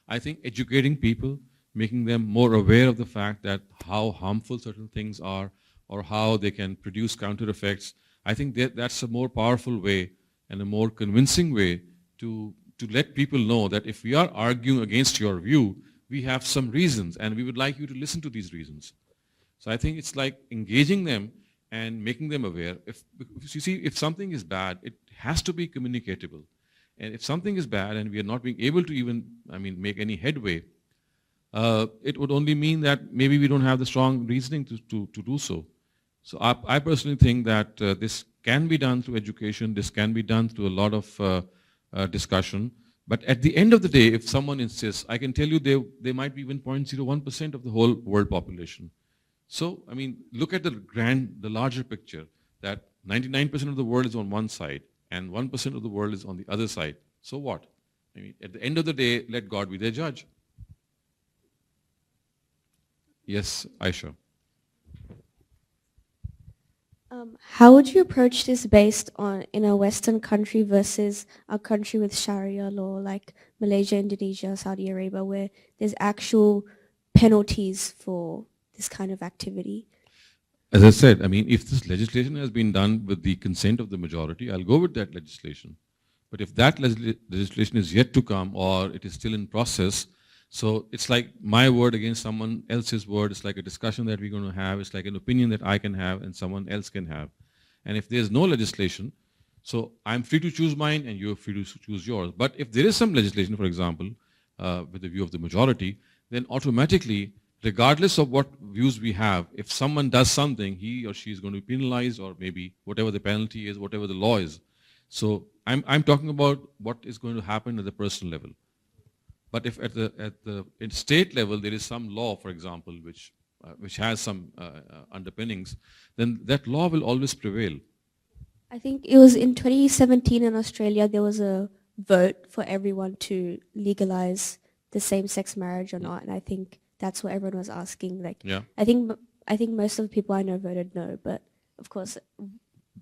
I think educating people, making them more aware of the fact that how harmful certain things are or how they can produce counter effects, I think that's a more powerful way and a more convincing way to let people know that if we are arguing against your view, we have some reasons and we would like you to listen to these reasons. So I think it's like engaging them and making them aware. If you see, if something is bad, it has to be communicatable. And if something is bad and we are not being able to even, make any headway, it would only mean that maybe we don't have the strong reasoning to do so. So I personally think that this can be done through education, this can be done through a lot of discussion. But at the end of the day, if someone insists, I can tell you they might be even 0.01% of the whole world population. So, look at the larger picture, that 99% of the world is on one side and 1% of the world is on the other side. So what? At the end of the day, let God be their judge. Yes, Aisha. How would you approach this based on in a Western country versus a country with Sharia law like Malaysia, Indonesia, Saudi Arabia, where there's actual penalties for this kind of activity? As I said, if this legislation has been done with the consent of the majority, I'll go with that legislation. But if that legislation is yet to come or it is still in process, so it's like my word against someone else's word. It's like a discussion that we're going to have. It's like an opinion that I can have and someone else can have. And if there's no legislation, so I'm free to choose mine and you're free to choose yours. But if there is some legislation, for example, with the view of the majority, then automatically, regardless of what views we have, if someone does something, he or she is going to be penalized, or maybe whatever the penalty is, whatever the law is. So I'm talking about what is going to happen at the personal level. But if at the state level there is some law, for example, which has some underpinnings, then that law will always prevail. I think it was in 2017 in Australia, there was a vote for everyone to legalize the same-sex marriage or not, and I think that's what everyone was asking. I think most of the people I know voted no, but of course,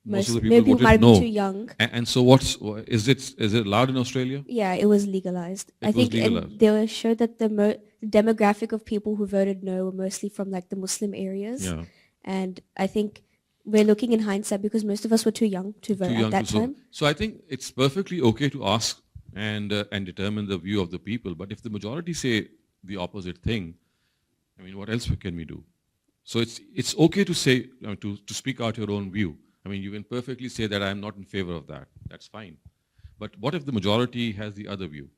most of the maybe people might voted no. be too young. And so is it allowed in Australia? Yeah, it was legalized. I think they showed that the demographic of people who voted no were mostly from like the Muslim areas. Yeah. And I think we're looking in hindsight because most of us were too young to vote at that time. So I think it's perfectly okay to ask and determine the view of the people. But if the majority say the opposite thing, what else can we do? So it's okay to say, to speak out your own view. You can perfectly say that I'm not in favor of that. That's fine. But what if the majority has the other view?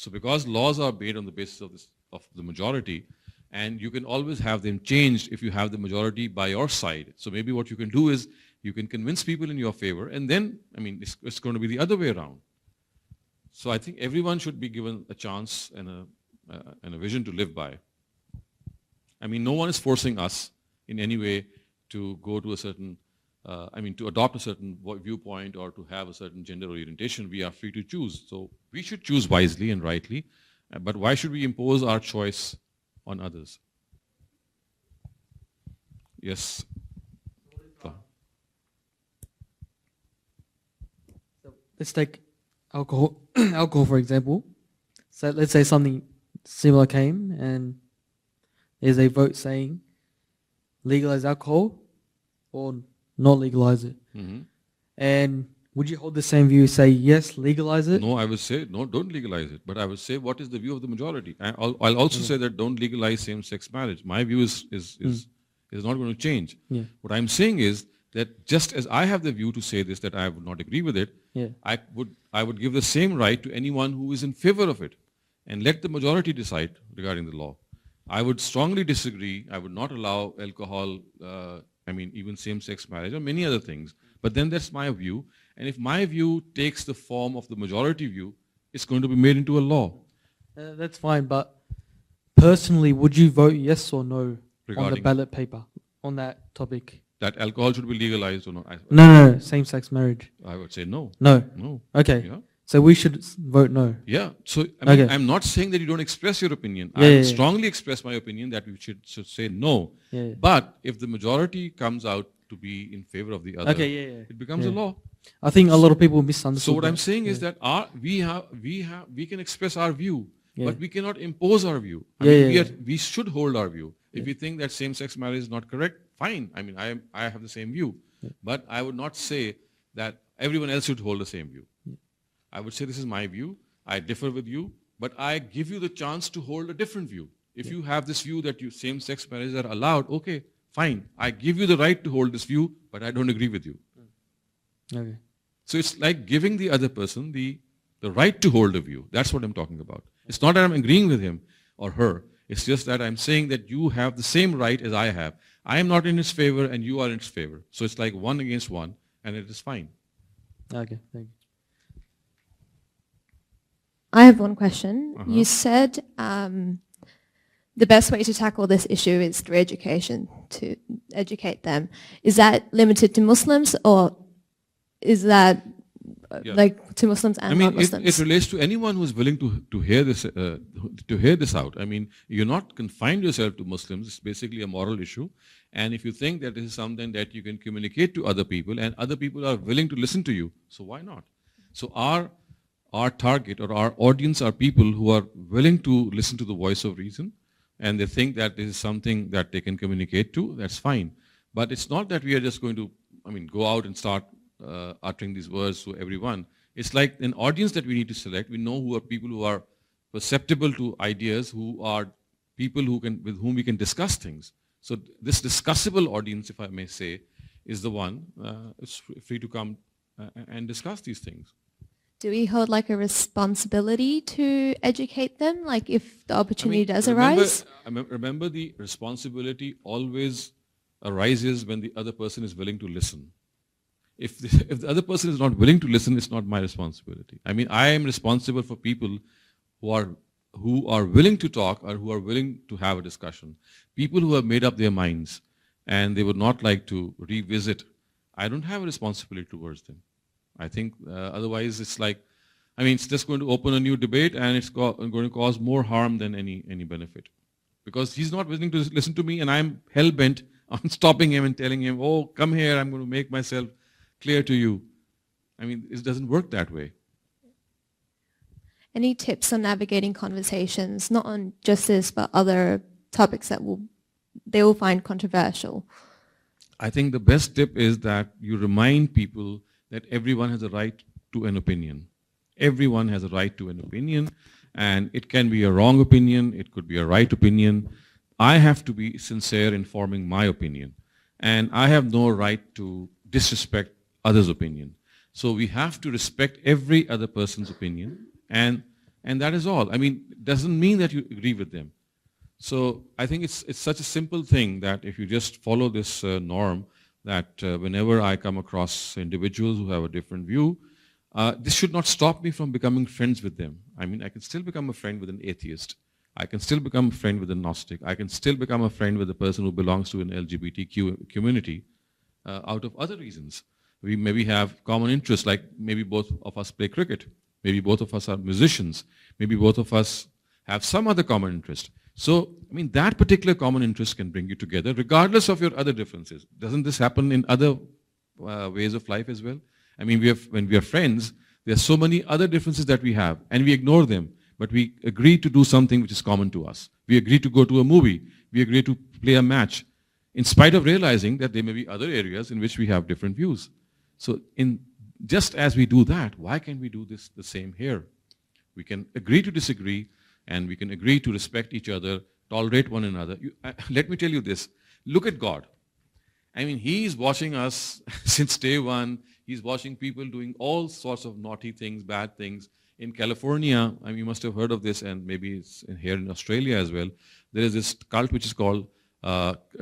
So because laws are made on the basis of the majority, and you can always have them changed if you have the majority by your side. So maybe what you can do is you can convince people in your favor, and then, I mean, it's going to be the other way around. So I think everyone should be given a chance and a vision to live by. I mean, no one is forcing us in any way to go to a certain, to adopt a certain viewpoint or to have a certain gender orientation. We are free to choose. So we should choose wisely and rightly. But why should we impose our choice on others? Yes. So let's take alcohol, alcohol for example. So let's say something similar came and there's a vote saying legalize alcohol or not legalize it. Mm-hmm. And would you hold the same view, say yes, legalize it? No, I would say, no, don't legalize it. But I would say, what is the view of the majority? I'll also say that don't legalize same-sex marriage. My view is not going to change. Yeah. What I'm saying is that just as I have the view to say this, that I would not agree with it, Yeah. I would give the same right to anyone who is in favor of it, and let the majority decide regarding the law. I would strongly disagree. I would not allow alcohol, even same-sex marriage or many other things. But then that's my view. And if my view takes the form of the majority view, it's going to be made into a law. That's fine, but personally, would you vote yes or no on the Regarding- ballot paper on that topic? That alcohol should be legalized or not? No, same-sex marriage. I would say no. No. No. Okay. Yeah. So we should vote no. Yeah. So Okay. I'm not saying that you don't express your opinion. Yeah, I yeah, would yeah. strongly express my opinion that we should say no. Yeah, yeah. But if the majority comes out to be in favor of the other, Okay, yeah. it becomes Yeah. a law. I think a lot of people misunderstood. So what I'm that. saying is Yeah. that we can express our view, Yeah. but we cannot impose our view. We should hold our view. If we think that same-sex marriage is not correct, fine. I mean, I have the same view, but I would not say that everyone else should hold the same view. I would say this is my view. I differ with you, but I give you the chance to hold a different view. If you have this view that same-sex marriages are allowed, okay, fine. I give you the right to hold this view, but I don't agree with you. Okay. So it's like giving the other person the right to hold a view. That's what I'm talking about. It's not that I'm agreeing with him or her. It's just that I'm saying that you have the same right as I have. I am not in his favor and you are in his favor. So it's like one against one, and it is fine. Okay, thank you. I have one question. You said the best way to tackle this issue is through education, to educate them. Is that limited to Muslims, or is that like to Muslims and non-Muslims? It relates to anyone who is willing to hear this out. I mean, you're not confined yourself to Muslims. It's basically a moral issue. And if you think that this is something that you can communicate to other people, and other people are willing to listen to you, so why not? So our target or our audience are people who are willing to listen to the voice of reason, and they think that this is something that they can communicate to. That's fine. But it's not that we are just going to, go out and start uttering these words to everyone. It's like an audience that we need to select. We know who are people who are perceptible to ideas, who are people with whom we can discuss things. So this discussable audience, if I may say, is the one is free to come and discuss these things. Do we hold like a responsibility to educate them, like if the opportunity does arise? Remember, the responsibility always arises when the other person is willing to listen. If the other person is not willing to listen, it's not my responsibility. I am responsible for people who are willing to talk or who are willing to have a discussion. People who have made up their minds and they would not like to revisit, I don't have a responsibility towards them. I think otherwise it's like, it's just going to open a new debate, and it's going to cause more harm than any benefit. Because he's not willing to listen to me, and I'm hell-bent on stopping him and telling him, oh, come here, I'm going to make myself clear to you. It doesn't work that way. Any tips on navigating conversations, not on just this, but other topics that they will find controversial? I think the best tip is that you remind people that everyone has a right to an opinion. Everyone has a right to an opinion, and it can be a wrong opinion, it could be a right opinion. I have to be sincere in forming my opinion, and I have no right to disrespect others' opinion. So we have to respect every other person's opinion, and and that is all. I mean, it doesn't mean that you agree with them. So I think it's such a simple thing that if you just follow this norm, that whenever I come across individuals who have a different view, this should not stop me from becoming friends with them. I mean, I can still become a friend with an atheist. I can still become a friend with a Gnostic. I can still become a friend with a person who belongs to an LGBTQ community out of other reasons. We maybe have common interests, like maybe both of us play cricket. Maybe both of us are musicians. Maybe both of us have some other common interest. So, I mean, that particular common interest can bring you together regardless of your other differences. Doesn't this happen in other ways of life as well? I mean, when we are friends, there are so many other differences that we have, and we ignore them. But we agree to do something which is common to us. We agree to go to a movie. We agree to play a match, in spite of realizing that there may be other areas in which we have different views. So just as we do that, why can't we do this the same here? We can agree to disagree, and we can agree to respect each other, tolerate one another. Let me tell you this. Look at God. I mean, He's watching us since day one. He's watching people doing all sorts of naughty things, bad things. In California, I mean, you must have heard of this, and maybe it's here in Australia as well. There is this cult which is called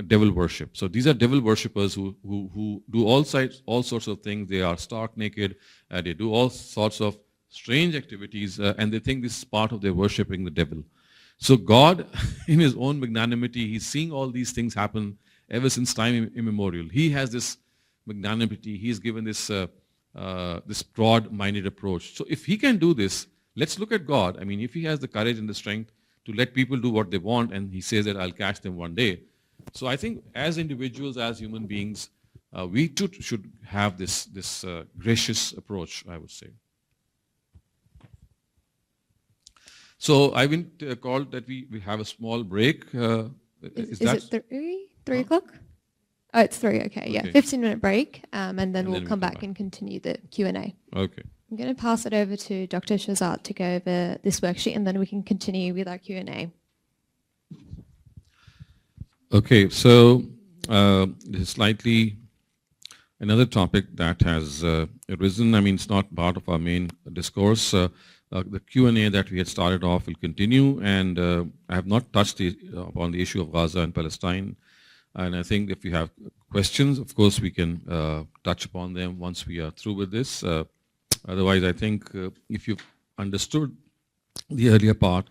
devil worship. So these are devil worshippers who do all sorts of things. They are stark naked. They do all sorts of strange activities, and they think this is part of their worshipping the devil. So God, in His own magnanimity, He's seeing all these things happen ever since time immemorial. He has this magnanimity. He's given this this broad-minded approach. So if He can do this, let's look at God. I mean, if He has the courage and the strength to let people do what they want, and He says that I'll catch them one day. So I think as individuals, as human beings, we too should have this gracious approach, I would say. So I've been called that we have a small break. Is it 3 o'clock? Oh, it's 3, okay, yeah. 15-minute break, and then we'll come back and continue the Q&A. Okay. I'm going to pass it over to Dr. Shehzad to go over this worksheet, and then we can continue with our Q&A. Okay, so this is slightly another topic that has arisen. I mean, it's not part of our main discourse. The Q&A that we had started off will continue, and I have not touched upon the issue of Gaza and Palestine. And I think if you have questions, of course, we can touch upon them once we are through with this. Otherwise, I think if you've understood the earlier part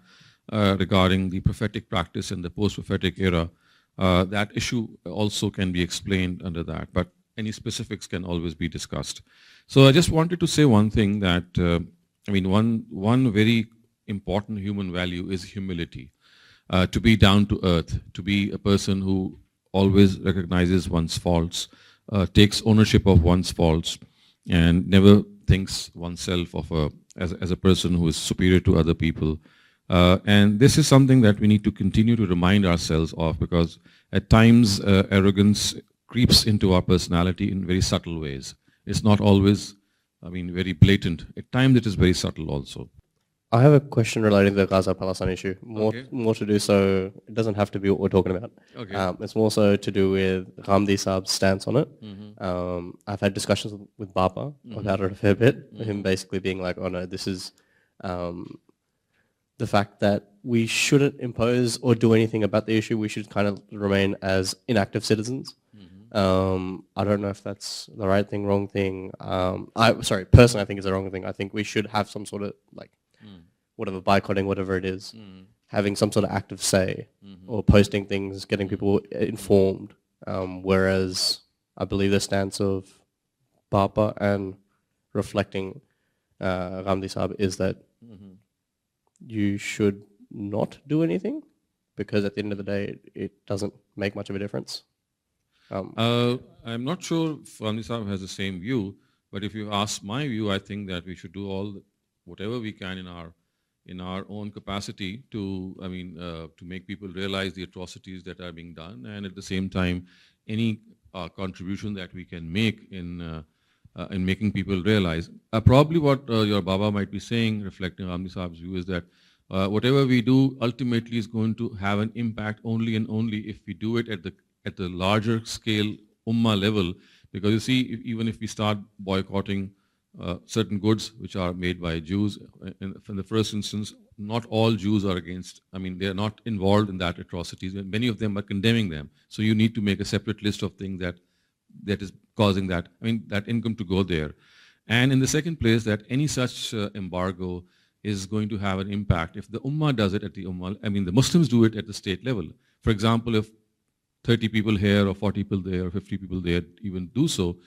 regarding the prophetic practice and the post-prophetic era, that issue also can be explained under that. But any specifics can always be discussed. So I just wanted to say one thing that, I mean, one very important human value is humility. To be down to earth, to be a person who always recognizes one's faults, takes ownership of one's faults, and never thinks oneself of as a person who is superior to other people. And this is something that we need to continue to remind ourselves of, because at times arrogance creeps into our personality in very subtle ways. It's not always, I mean, very blatant. At times it is very subtle also. I have a question relating to the Gaza-Palestine issue. More to do so, it doesn't have to be what we're talking about. Okay. It's more so to do with Ghamidi Saab's stance on it. I've had discussions with Bapa about it a fair bit, him basically being like, oh no, this is the fact that we shouldn't impose or do anything about the issue. We should kind of remain as inactive citizens. I don't know if that's the right thing, wrong thing. Personally, I think it's the wrong thing. I think we should have some sort of like, whatever, boycotting, whatever it is, having some sort of active say, or posting things, getting people informed. Whereas I believe the stance of Bapa and reflecting Ghamidi Saab is that you should not do anything, because at the end of the day, it doesn't make much of a difference. I'm not sure if Ghamidi Saab has the same view, but if you ask my view, I think that we should do whatever we can in our own capacity to, to make people realize the atrocities that are being done, and at the same time, any contribution that we can make in making people realize. Probably what your Baba might be saying, reflecting Ghamidi Saab's view, is that whatever we do ultimately is going to have an impact only and only if we do it at the larger scale Ummah level. Because you see, even if we start boycotting certain goods which are made by Jews. In the first instance, not all Jews are against, I mean, they are not involved in that atrocities. Many of them are condemning them. So you need to make a separate list of things that is causing that, I mean, that income to go there. And in the second place, that any such embargo is going to have an impact. If the Ummah does it at the Ummah, I mean, the Muslims do it at the state level. For example, if 30 people here or 40 people there or 50 people there even do so,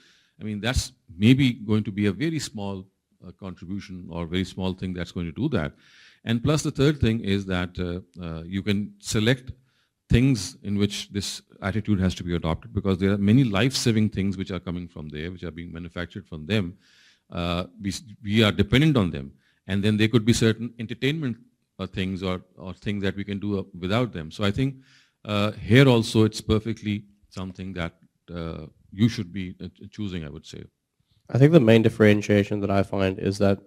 I mean, that's maybe going to be a very small contribution or very small thing that's going to do that. And plus the third thing is that you can select things in which this attitude has to be adopted, because there are many life-saving things which are coming from there, which are being manufactured from them. We are dependent on them. And then there could be certain entertainment things or things that we can do without them. So I think here also it's perfectly something that you should be choosing, I would say. I think the main differentiation that I find is that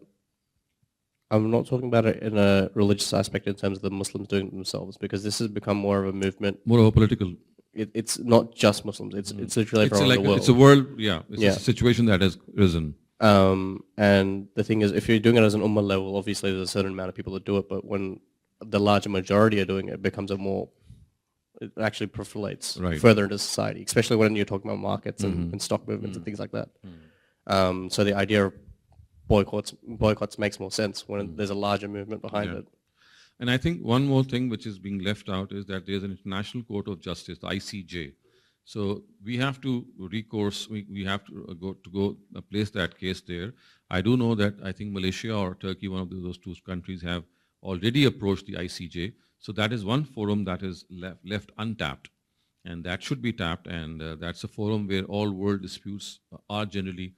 I'm not talking about it in a religious aspect in terms of the Muslims doing it themselves, because this has become more of a movement. More of a political. It's not just Muslims. It's literally around the world. It's a world, yeah. It's a situation that has risen. And the thing is, if you're doing it as an ummah level, obviously there's a certain amount of people that do it, but when the larger majority are doing it, it becomes it actually proliferates further into society, especially when you're talking about markets and stock movements and things like that. So the idea of boycotts makes more sense when there's a larger movement behind it. And I think one more thing which is being left out is that there's an International Court of Justice, the ICJ. So we have to recourse, we have to go place that case there. I do know that I think Malaysia or Turkey, one of those two countries, have already approached the ICJ. So that is one forum that is left untapped, and that should be tapped, and that's a forum where all world disputes are generally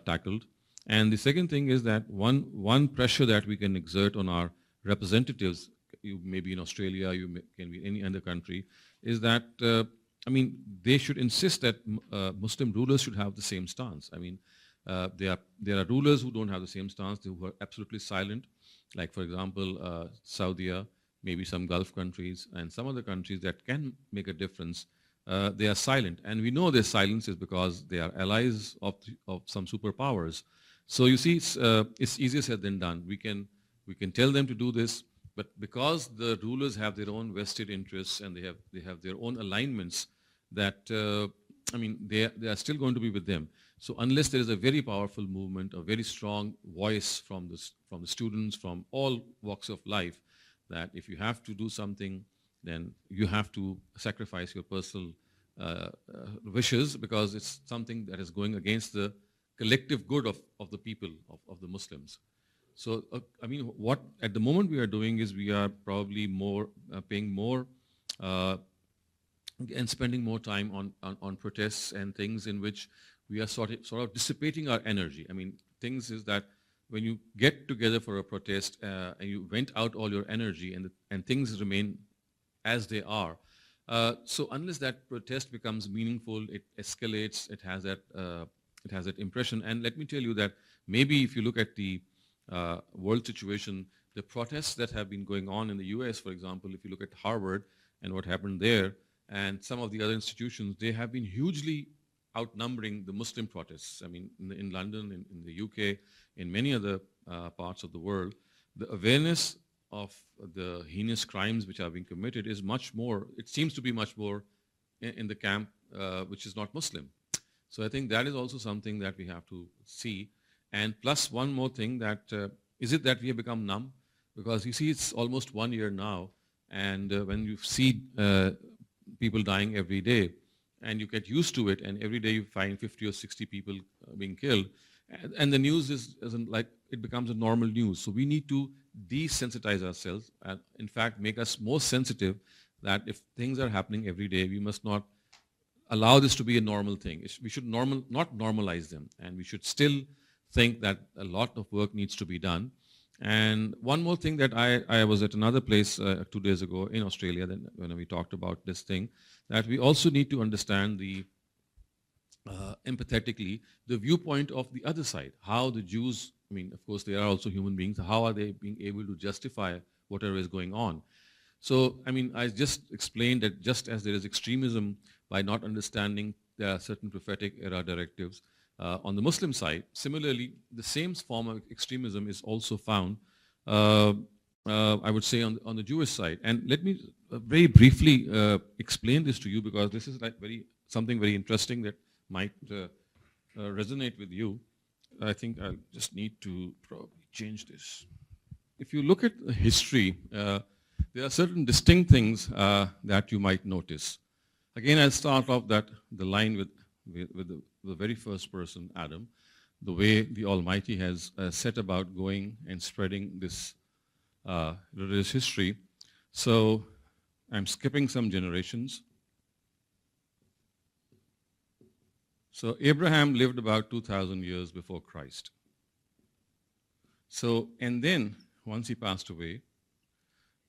tackled. And the second thing is that one pressure that we can exert on our representatives, you may be in Australia, can be any other country, is that I mean, they should insist that Muslim rulers should have the same stance. I mean, there are rulers who don't have the same stance, who are absolutely silent, like, for example, Saudi, maybe some Gulf countries, and some other countries that can make a difference. They are silent. And we know their silence is because they are allies of some superpowers. So you see, it's easier said than done. We can tell them to do this, but because the rulers have their own vested interests and they have their own alignments, that I mean, they are still going to be with them. So unless there is a very powerful movement, a very strong voice from the students, from all walks of life, that if you have to do something, then you have to sacrifice your personal wishes, because it's something that is going against the collective good of the people, of the Muslims. So, I mean, what at the moment we are doing is we are probably paying more and spending more time on protests and things in which we are sort of dissipating our energy. I mean, things is that when you get together for a protest and you vent out all your energy and things remain as they are, so unless that protest becomes meaningful, it escalates, it has that impression. And let me tell you that maybe if you look at the world situation, the protests that have been going on in the US, for example, if you look at Harvard and what happened there, and some of the other institutions, they have been hugely outnumbering the Muslim protests. I mean, in London, in the UK, in many other parts of the world, the awareness of the heinous crimes which are being committed is much more, it seems to be much more in the camp which is not Muslim. So I think that is also something that we have to see. And plus one more thing, that is it that we have become numb? Because you see, it's almost 1 year now, and when you see people dying every day, and you get used to it, and every day you find 50 or 60 people being killed, and the news isn't like, it becomes a normal news. So we need to desensitize ourselves, and in fact make us more sensitive that if things are happening every day, we must not allow this to be a normal thing. We should not normalize them, and we should still think that a lot of work needs to be done. And one more thing, that I was at another place 2 days ago in Australia when we talked about this thing, that we also need to understand empathetically the viewpoint of the other side. How the Jews, I mean, of course they are also human beings, how are they being able to justify whatever is going on? So, I mean, I just explained that just as there is extremism by not understanding there are certain prophetic era directives, on the Muslim side. Similarly, the same form of extremism is also found, I would say, on the Jewish side. And let me very briefly explain this to you, because this is like something very interesting that might resonate with you. I think I just need to probably change this. If you look at history, there are certain distinct things that you might notice. Again, I'll start off the line with the very first person, Adam, the way the Almighty has set about going and spreading this religious history. So I'm skipping some generations. So Abraham lived about 2,000 years before Christ. So, and then once he passed away,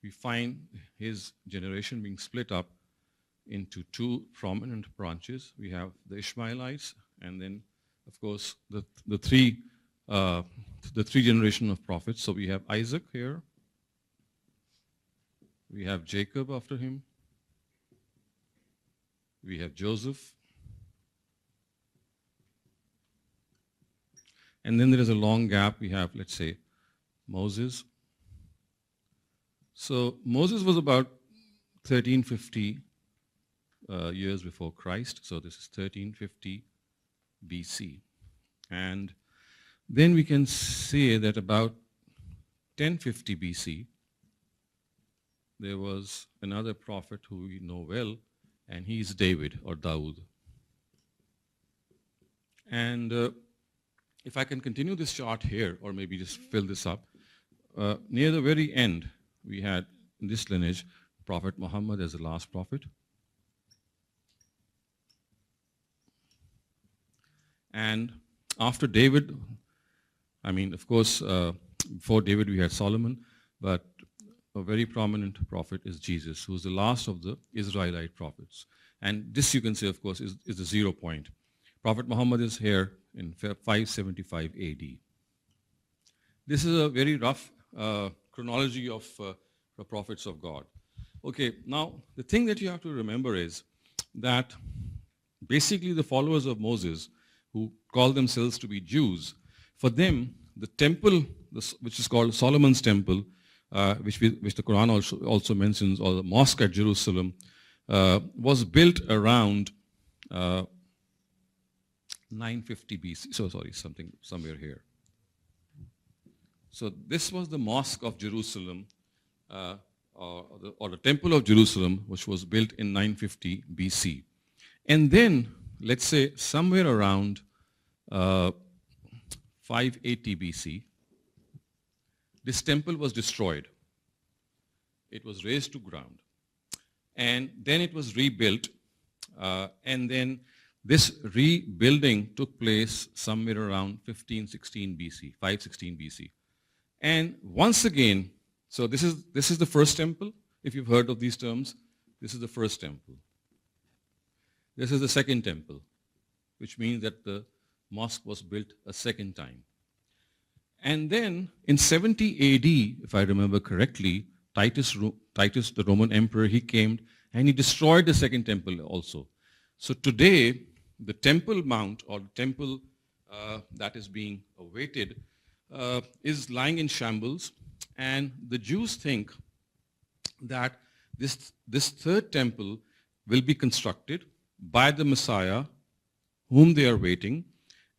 we find his generation being split up into two prominent branches. We have the Ishmaelites, and then, of course, the three generation of prophets. So we have Isaac here. We have Jacob after him. We have Joseph. And then there is a long gap. We have, let's say, Moses. So Moses was about 1350 years before Christ. So this is 1350 BC. And then we can say that about 1050 BC, there was another prophet who we know well, and he is David or Dawood. And if I can continue this chart here, or maybe just fill this up, near the very end, we had in this lineage Prophet Muhammad as the last prophet. And after David, I mean, of course, before David we had Solomon, but a very prominent prophet is Jesus, who is the last of the Israelite prophets. And this, you can say, of course, is the 0 point. Prophet Muhammad is here in 575 AD. This is a very rough chronology of the prophets of God. Okay, now the thing that you have to remember is that basically the followers of Moses, who call themselves to be Jews, for them the temple, which is called Solomon's temple, which the Quran also mentions, or the mosque at Jerusalem, was built around 950 BC. So sorry, somewhere here. So this was the mosque of Jerusalem, or the temple of Jerusalem, which was built in 950 BC. And then, let's say somewhere around 580 BC, this temple was destroyed. It was razed to ground. And then it was rebuilt. And then this rebuilding took place somewhere around 516 BC. And once again, so this is the first temple. If you've heard of these terms, this is the first temple. This is the second temple, which means that the mosque was built a second time. And then in 70 AD, if I remember correctly, Titus, the Roman emperor, he came and he destroyed the second temple also. So today, the Temple Mount, or the temple that is being awaited, is lying in shambles. And the Jews think that this third temple will be constructed by the Messiah, whom they are waiting.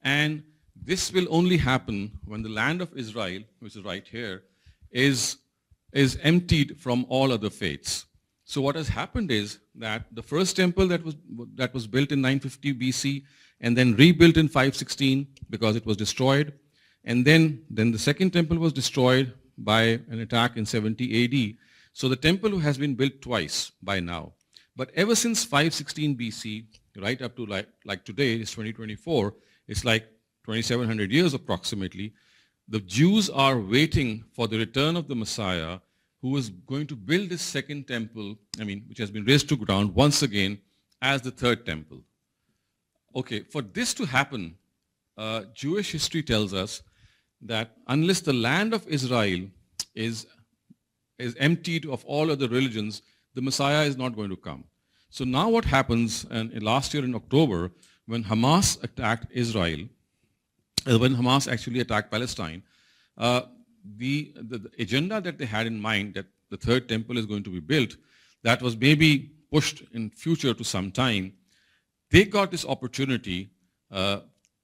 And this will only happen when the land of Israel, which is right here, is emptied from all other faiths. So what has happened is that the first temple that was built in 950 BC and then rebuilt in 516 because it was destroyed, and then the second temple was destroyed by an attack in 70 AD. So the temple has been built twice by now. But ever since 516 BC, right up to like today, it's 2024, it's like 2,700 years approximately, the Jews are waiting for the return of the Messiah, who is going to build this second temple, which has been razed to ground once again as the third temple. Okay, for this to happen, Jewish history tells us that unless the land of Israel is emptied of all other religions, the Messiah is not going to come. So now what happens, and last year in October, when Hamas attacked Israel, when Hamas actually attacked Palestine, the agenda that they had in mind, that the third temple is going to be built, that was maybe pushed in future to some time. They got this opportunity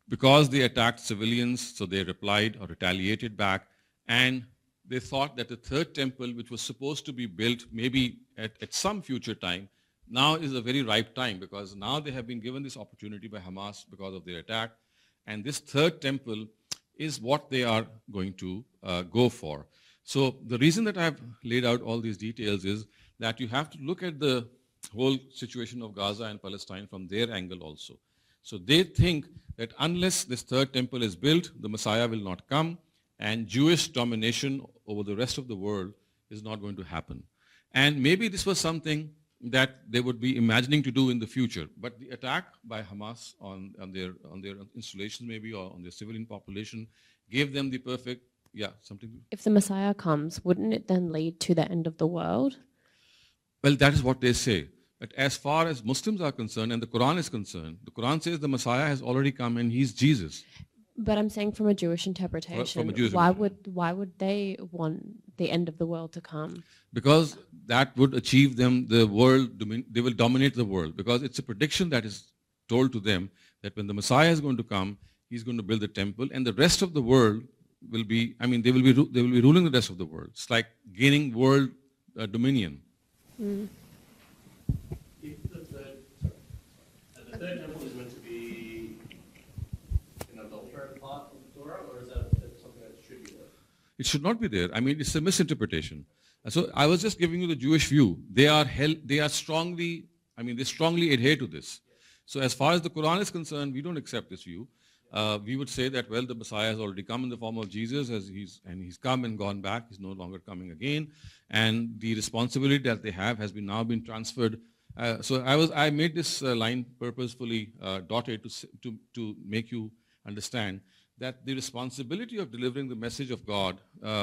because they attacked civilians, so they replied or retaliated back, and they thought that the third temple, which was supposed to be built maybe at some future time, now is a very ripe time, because now they have been given this opportunity by Hamas because of their attack, and this third temple is what they are going to go for. So the reason that I have laid out all these details is that you have to look at the whole situation of Gaza and Palestine from their angle also. So they think that unless this third temple is built, the Messiah will not come, and Jewish domination over the rest of the world is not going to happen. And maybe this was something that they would be imagining to do in the future. But the attack by Hamas on their installations maybe, or on their civilian population, gave them the perfect, something. If the Messiah comes, wouldn't it then lead to the end of the world? Well, that is what they say. But as far as Muslims are concerned and the Quran is concerned, the Quran says the Messiah has already come and he's Jesus. But I'm saying from a Jewish interpretation, why would they want the end of the world to come? Because that would achieve them the world, they will dominate the world. Because it's a prediction that is told to them that when the Messiah is going to come, he's going to build the temple, and the rest of the world will be, they will be ruling the rest of the world. It's like gaining world dominion. If the third temple is meant to be an adulterated part of the Torah, or is that something that should be there? It should not be there. It's a misinterpretation. So I was just giving you the Jewish view. They strongly adhere to this. So as far as the Quran is concerned, we don't accept this view. We would say that, well, the Messiah has already come in the form of Jesus, he's come and gone back. He's no longer coming again. And the responsibility that they have has now been transferred. So I made this line purposefully dotted to make you understand that the responsibility of delivering the message of God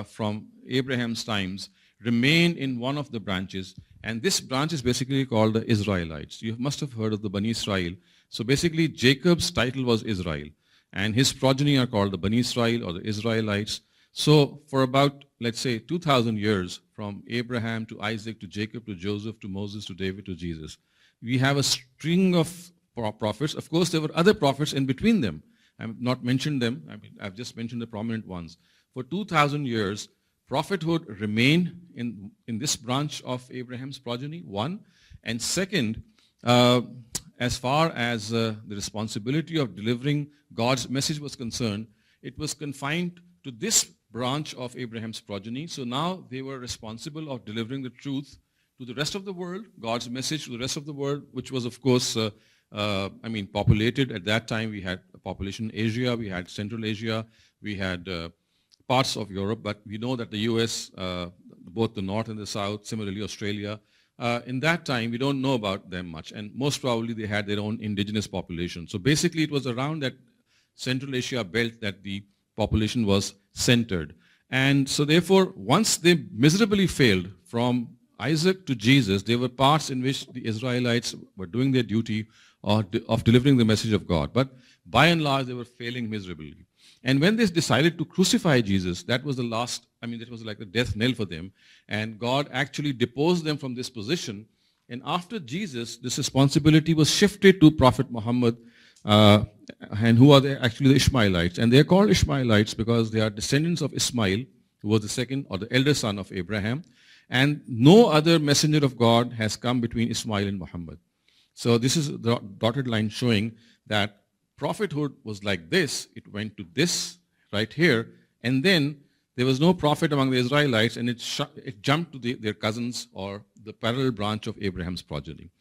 from Abraham's times remained in one of the branches. And this branch is basically called the Israelites. You must have heard of the Bani Israel. So basically, Jacob's title was Israel, and his progeny are called the Bani Israel or the Israelites. So for about, let's say, 2,000 years, from Abraham to Isaac to Jacob to Joseph to Moses to David to Jesus, we have a string of prophets. Of course, there were other prophets in between them. I've not mentioned them. I've just mentioned the prominent ones. For 2,000 years, prophethood remained in this branch of Abraham's progeny, one. And second, as far as the responsibility of delivering God's message was concerned, it was confined to this branch of Abraham's progeny. So now they were responsible of delivering the truth to the rest of the world, God's message to the rest of the world, which was, of course, populated. At that time, we had a population in Asia, we had Central Asia, we had parts of Europe, but we know that the US, both the North and the South, similarly Australia, in that time, we don't know about them much, and most probably they had their own indigenous population. So basically, it was around that Central Asia belt that the population was centered. And so therefore, once they miserably failed from Isaac to Jesus, there were parts in which the Israelites were doing their duty of delivering the message of God. But by and large, they were failing miserably. And when they decided to crucify Jesus, that was the last, that was like the death knell for them. And God actually deposed them from this position. And after Jesus, this responsibility was shifted to Prophet Muhammad, and who are actually the Ishmaelites. And they are called Ishmaelites because they are descendants of Ismail, who was the second or the elder son of Abraham. And no other messenger of God has come between Ismail and Muhammad. So this is the dotted line showing that prophethood was like this. It went to this right here, and then there was no prophet among the Israelites, and it jumped to their cousins or the parallel branch of Abraham's progeny.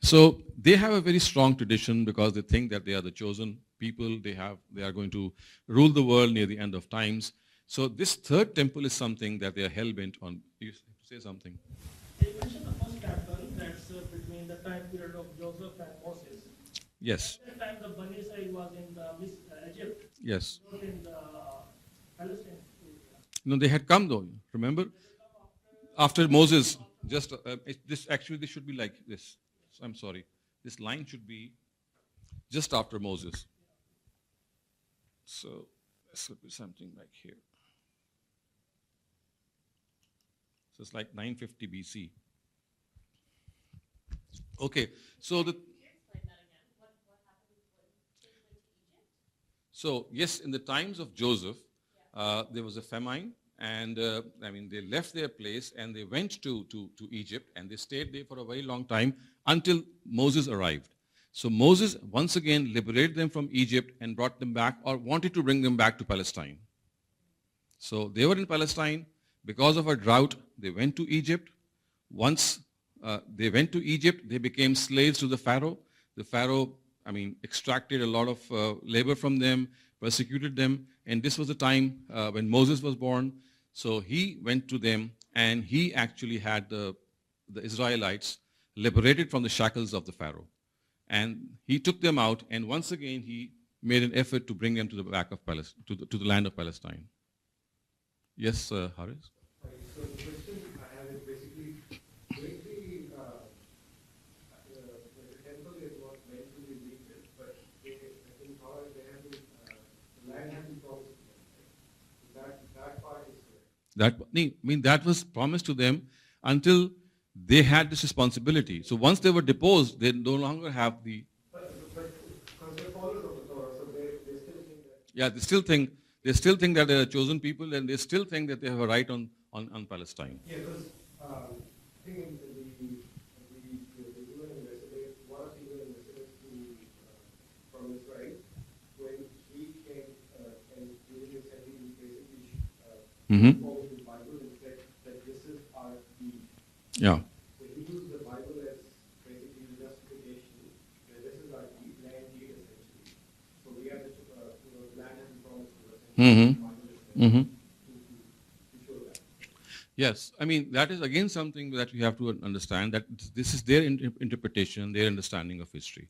So they have a very strong tradition because they think that they are the chosen people. They are going to rule the world near the end of times. So this third temple is something that they are hell-bent on. You say something. You mentioned the first temple that's between the time period of Joseph and Moses. Yes. At that time, the Bani Israel was in Egypt. Yes. Not in the Palestine. No, they had come though. Remember, after Moses. Just this should be like this. I'm sorry. This line should be just after Moses. So this would be something like here. So it's like 950 BC. Okay, so so yes, in the times of Joseph, there was a famine, and they left their place and they went to Egypt, and they stayed there for a very long time until Moses arrived. So Moses once again liberated them from Egypt and brought them back, or wanted to bring them back to Palestine. So they were in Palestine. Because of a drought, they went to Egypt. Once they went to Egypt, they became slaves to the Pharaoh. The Pharaoh, extracted a lot of labor from them, persecuted them, and this was the time when Moses was born. So he went to them, and he actually had the Israelites liberated from the shackles of the Pharaoh. And he took them out, and once again he made an effort to bring them to the back of Palestine, to the land of Palestine. Yes, Haris? So the question I have is basically, when the temple is what meant to be rebuilt, but I think how they have been, the land has been promised to them, right? So that part is correct. That was promised to them until they had this responsibility. So once they were deposed, they no longer have the... But because they're followers of the Torah, so they still think that... Yeah, they still think that they're a chosen people, and they still think that they have a right on Palestine. Yeah, because I think in the UN ambassador, one of the UN ambassadors from Israel, when he came and during his assembly, he basically followed the Bible and said that this is our deed. Yeah. So he used the Bible as basically the justification that this is our deed, land deed essentially. So we are the land has been promised to us. And the Bible is there to show that. Yes, that is again something that we have to understand, that this is their interpretation, their understanding of history.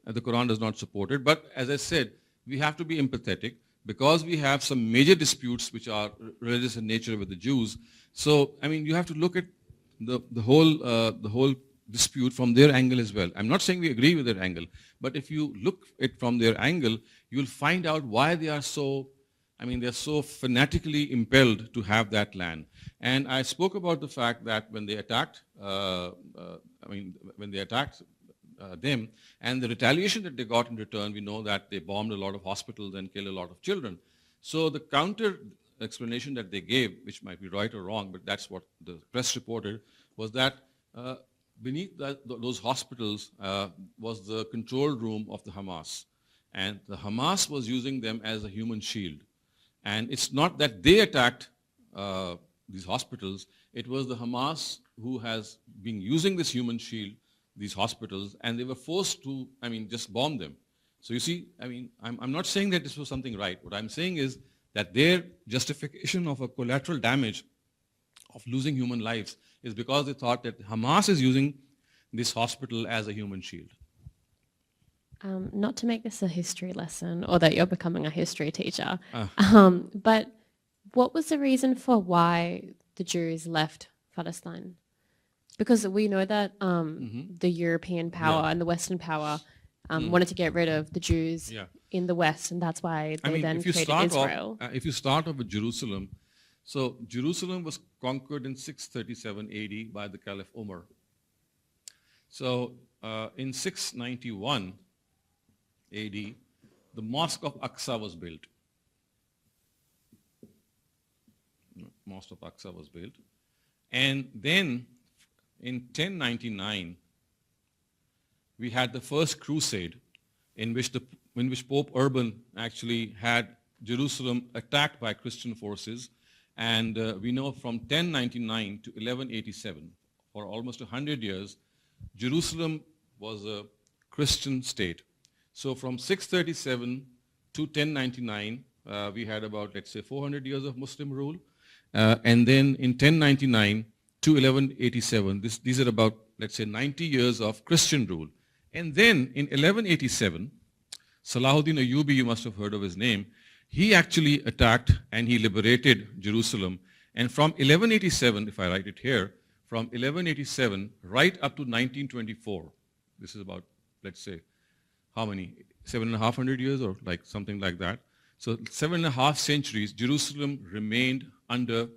The Quran does not support it, but as I said, we have to be empathetic because we have some major disputes which are religious in nature with the Jews. So, you have to look at the whole dispute from their angle as well. I'm not saying we agree with their angle, but if you look at from their angle, you'll find out why they are so they're so fanatically impelled to have that land. And I spoke about the fact that when they attacked, them, and the retaliation that they got in return, we know that they bombed a lot of hospitals and killed a lot of children. So the counter explanation that they gave, which might be right or wrong, but that's what the press reported, was that beneath those hospitals was the control room of the Hamas. And the Hamas was using them as a human shield. And it's not that they attacked these hospitals, it was the Hamas who has been using this human shield, these hospitals, and they were forced to, just bomb them. So you see, I'm not saying that this was something right. What I'm saying is that their justification of a collateral damage of losing human lives is because they thought that Hamas is using this hospital as a human shield. Not to make this a history lesson or that you're becoming a history teacher, but what was the reason for why the Jews left Palestine? Because we know that the European power and the Western power wanted to get rid of the Jews in the West, and that's why they then created Israel. If you start off with Jerusalem, so Jerusalem was conquered in 637 AD by the Caliph Umar. So in 691 AD, the Mosque of Aqsa was built. Mosque of Aqsa was built. And then in 1099, we had the first crusade in which Pope Urban actually had Jerusalem attacked by Christian forces. And we know from 1099 to 1187, for almost 100 years, Jerusalem was a Christian state. So from 637 to 1099, we had about, let's say, 400 years of Muslim rule. And then in 1099 to 1187, these are about, let's say, 90 years of Christian rule. And then in 1187, Salahuddin Ayyubi, you must have heard of his name, he actually attacked and he liberated Jerusalem. And from 1187, if I write it here, from 1187 right up to 1924, this is about, let's say, how many, 750 years or like something like that. So 7.5 centuries, Jerusalem remained under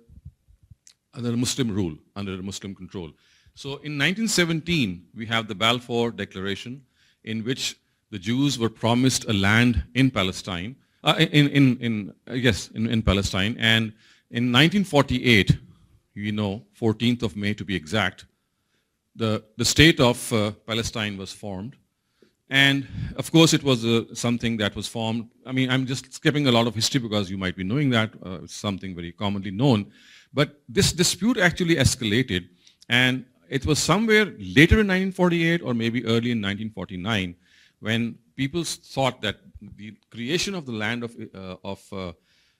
Muslim rule, under Muslim control. So in 1917, we have the Balfour Declaration, in which the Jews were promised a land in Palestine, in Palestine. And in 1948, 14th of May to be exact, the state of Palestine was formed. And of course, it was something that was formed. I mean, I'm just skipping a lot of history because you might be knowing that. It's something very commonly known. But this dispute actually escalated, and it was somewhere later in 1948 or maybe early in 1949 when people thought that the creation of the land of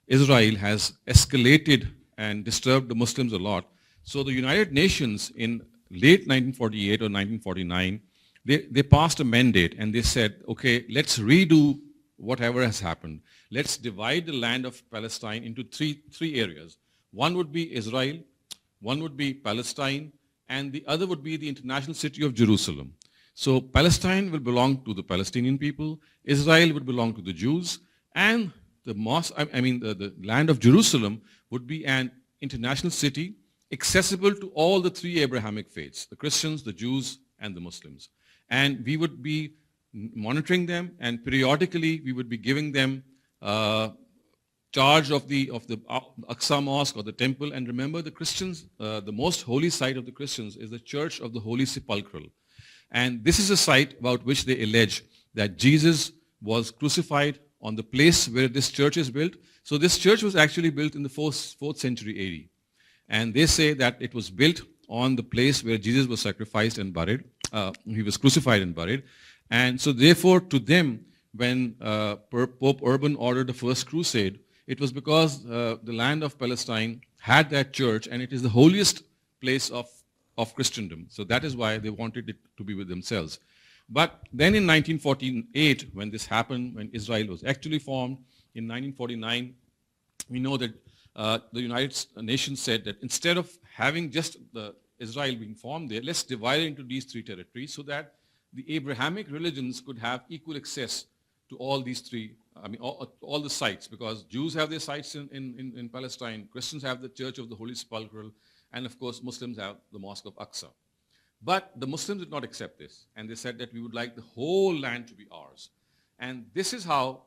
Israel has escalated and disturbed the Muslims a lot. So the United Nations in late 1948 or 1949, they passed a mandate and they said, okay, let's redo whatever has happened. Let's divide the land of Palestine into three areas. One would be Israel, one would be Palestine, and the other would be the international city of Jerusalem. So Palestine will belong to the Palestinian people, Israel would belong to the Jews, and the land of Jerusalem would be an international city accessible to all the three Abrahamic faiths, the Christians, the Jews, and the Muslims. And we would be monitoring them, and periodically we would be giving them charge of the Aqsa Mosque or the temple. And remember, the Christians, the most holy site of the Christians is the Church of the Holy Sepulchre. And this is a site about which they allege that Jesus was crucified on the place where this church is built. So this church was actually built in the 4th century AD. And they say that it was built on the place where Jesus was sacrificed and buried. He was crucified and buried. And so therefore, to them, when Pope Urban ordered the first crusade, it was because the land of Palestine had that church, and it is the holiest place of Christendom. So that is why they wanted it to be with themselves. But then in 1948, when this happened, when Israel was actually formed, in 1949, we know that the United Nations said that instead of having just Israel being formed there, let's divide it into these three territories so that the Abrahamic religions could have equal access to all these three, all the sites, because Jews have their sites in Palestine, Christians have the Church of the Holy Sepulchre, and of course Muslims have the Mosque of Aqsa. But the Muslims did not accept this, and they said that we would like the whole land to be ours. And this is how,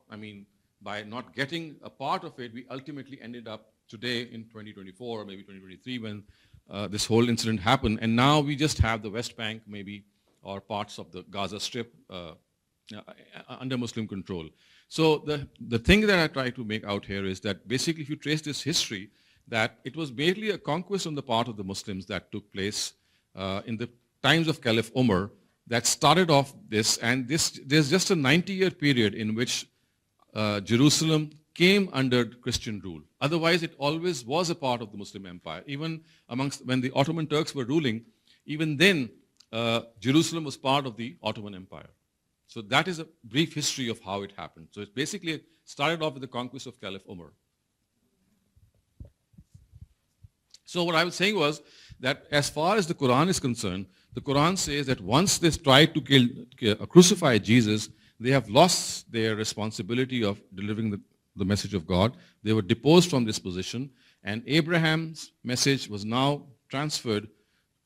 by not getting a part of it, we ultimately ended up today in 2024 or maybe 2023 when this whole incident happened. And now we just have the West Bank maybe, or parts of the Gaza Strip under Muslim control. So the thing that I try to make out here is that basically if you trace this history, that it was mainly a conquest on the part of the Muslims that took place in the times of Caliph Umar that started off this, and there's just a 90-year period in which Jerusalem came under Christian rule. Otherwise, it always was a part of the Muslim empire. Even when the Ottoman Turks were ruling, even then, Jerusalem was part of the Ottoman Empire. So that is a brief history of how it happened. So it basically started off with the conquest of Caliph Umar. So what I was saying was that as far as the Quran is concerned, the Quran says that once they tried to crucify Jesus, they have lost their responsibility of delivering the message of God. They were deposed from this position, and Abraham's message was now transferred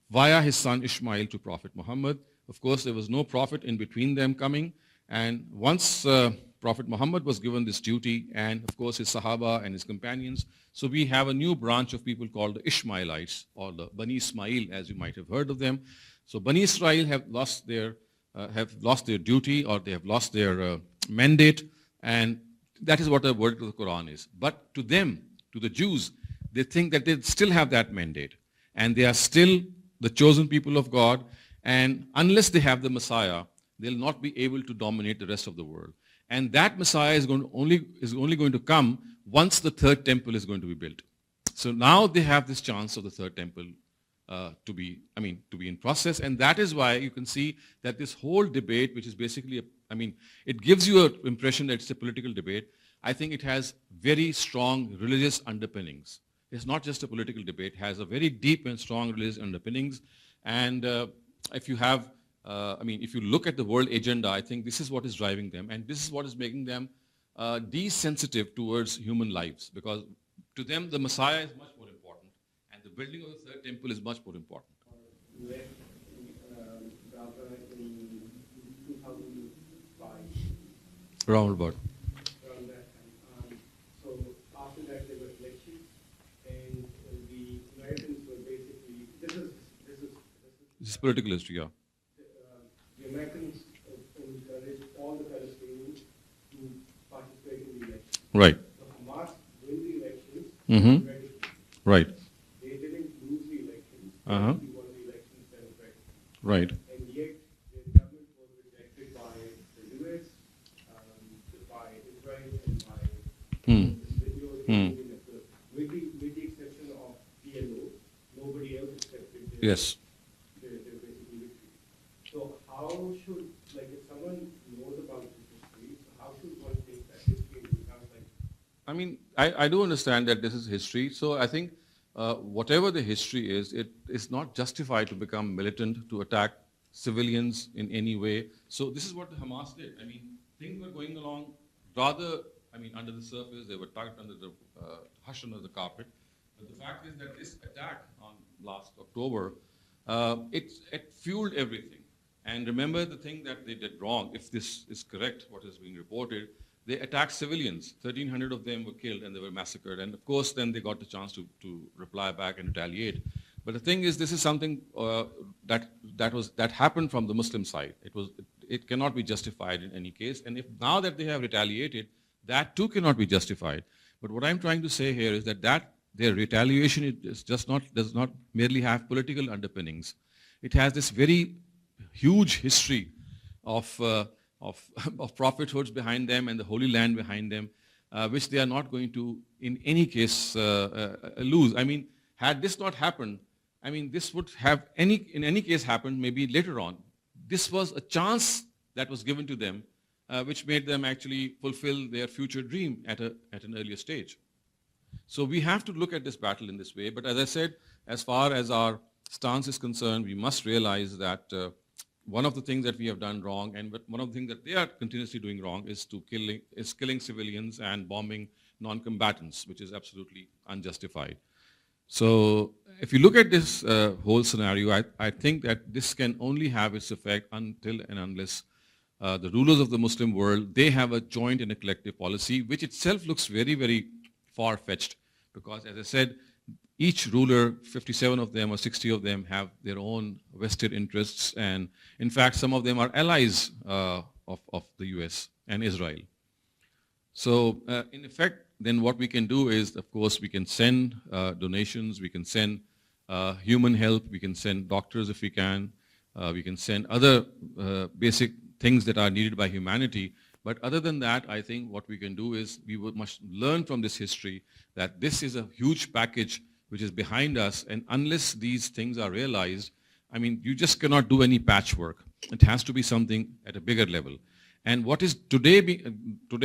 via his son Ishmael to Prophet Muhammad. Of course, there was no prophet in between them coming, and once Prophet Muhammad was given this duty, and of course his Sahaba and his companions, so we have a new branch of people called the Ishmaelites, or the Bani Ismail, as you might have heard of them. So Bani Israel have lost their duty, or they have lost their mandate, and that is what the word of the Quran is. But to them, to the Jews, they think that they still have that mandate, and they are still the chosen people of God, and unless they have the Messiah, they'll not be able to dominate the rest of the world. And that Messiah is only going to come once the third temple is going to be built. So now they have this chance of the third temple to be in process, and that is why you can see that this whole debate, which is basically, it gives you an impression that it's a political debate. I think it has very strong religious underpinnings. It's not just a political debate; it has a very deep and strong religious underpinnings. And if you look at the world agenda, I think this is what is driving them, and this is what is making them desensitive towards human lives, because to them the Messiah is much more important and the building of the third temple is much more important. Left Gaza in 2005. Around about. Around that time. So after that there were elections, and the Americans were basically This is political history, yeah. The Americans encouraged all the Palestinians to participate in the elections. Right. The Hamas win the elections. Mm-hmm. Right. They didn't lose the elections. Uh-huh. They won the elections democratically. Right. And yet the government was rejected by the US, by Israel, and by Hmm. the videos including with the exception of PLO, nobody else accepted Yes. their basic victory. So how should, like, if someone knows about this history, so how should one take that history into account? Like, I mean, I do understand that this is history. So I think whatever the history is, it is not justified to become militant, to attack civilians in any way. So this is what the Hamas did. I mean, things were going along rather, I mean, under the surface, they were tucked under the, hush under the carpet. But the fact is that this attack on last October, it fueled everything. And remember the thing that they did wrong, if this is correct, what is being reported, they attacked civilians. 1,300 of them were killed and they were massacred. And of course, then they got the chance to reply back and retaliate. But the thing is, this is something that happened from the Muslim side. It cannot be justified in any case. And if now that they have retaliated, that too cannot be justified. But what I'm trying to say here is that their retaliation does not merely have political underpinnings. It has this very huge history of prophethoods behind them and the Holy Land behind them, which they are not going to, in any case, lose. I mean, had this not happened, I mean, this would have in any case happened maybe later on. This was a chance that was given to them, which made them actually fulfill their future dream at an earlier stage. So we have to look at this battle in this way. But as I said, as far as our stance is concerned, we must realize that one of the things that we have done wrong, and one of the things that they are continuously doing wrong, is killing civilians and bombing non-combatants, which is absolutely unjustified. So if you look at this whole scenario, I think that this can only have its effect until and unless the rulers of the Muslim world, they have a joint and a collective policy, which itself looks very, very far-fetched, because as I said, each ruler, 57 of them or 60 of them, have their own vested interests, and in fact some of them are allies of the US and Israel. So in effect, then what we can do is, of course, we can send donations, we can send human help, we can send doctors if we can send other basic things that are needed by humanity. But other than that, I think what we can do is we must learn from this history that this is a huge package which is behind us, and unless these things are realized, I mean, you just cannot do any patchwork. It has to be something at a bigger level. And what is today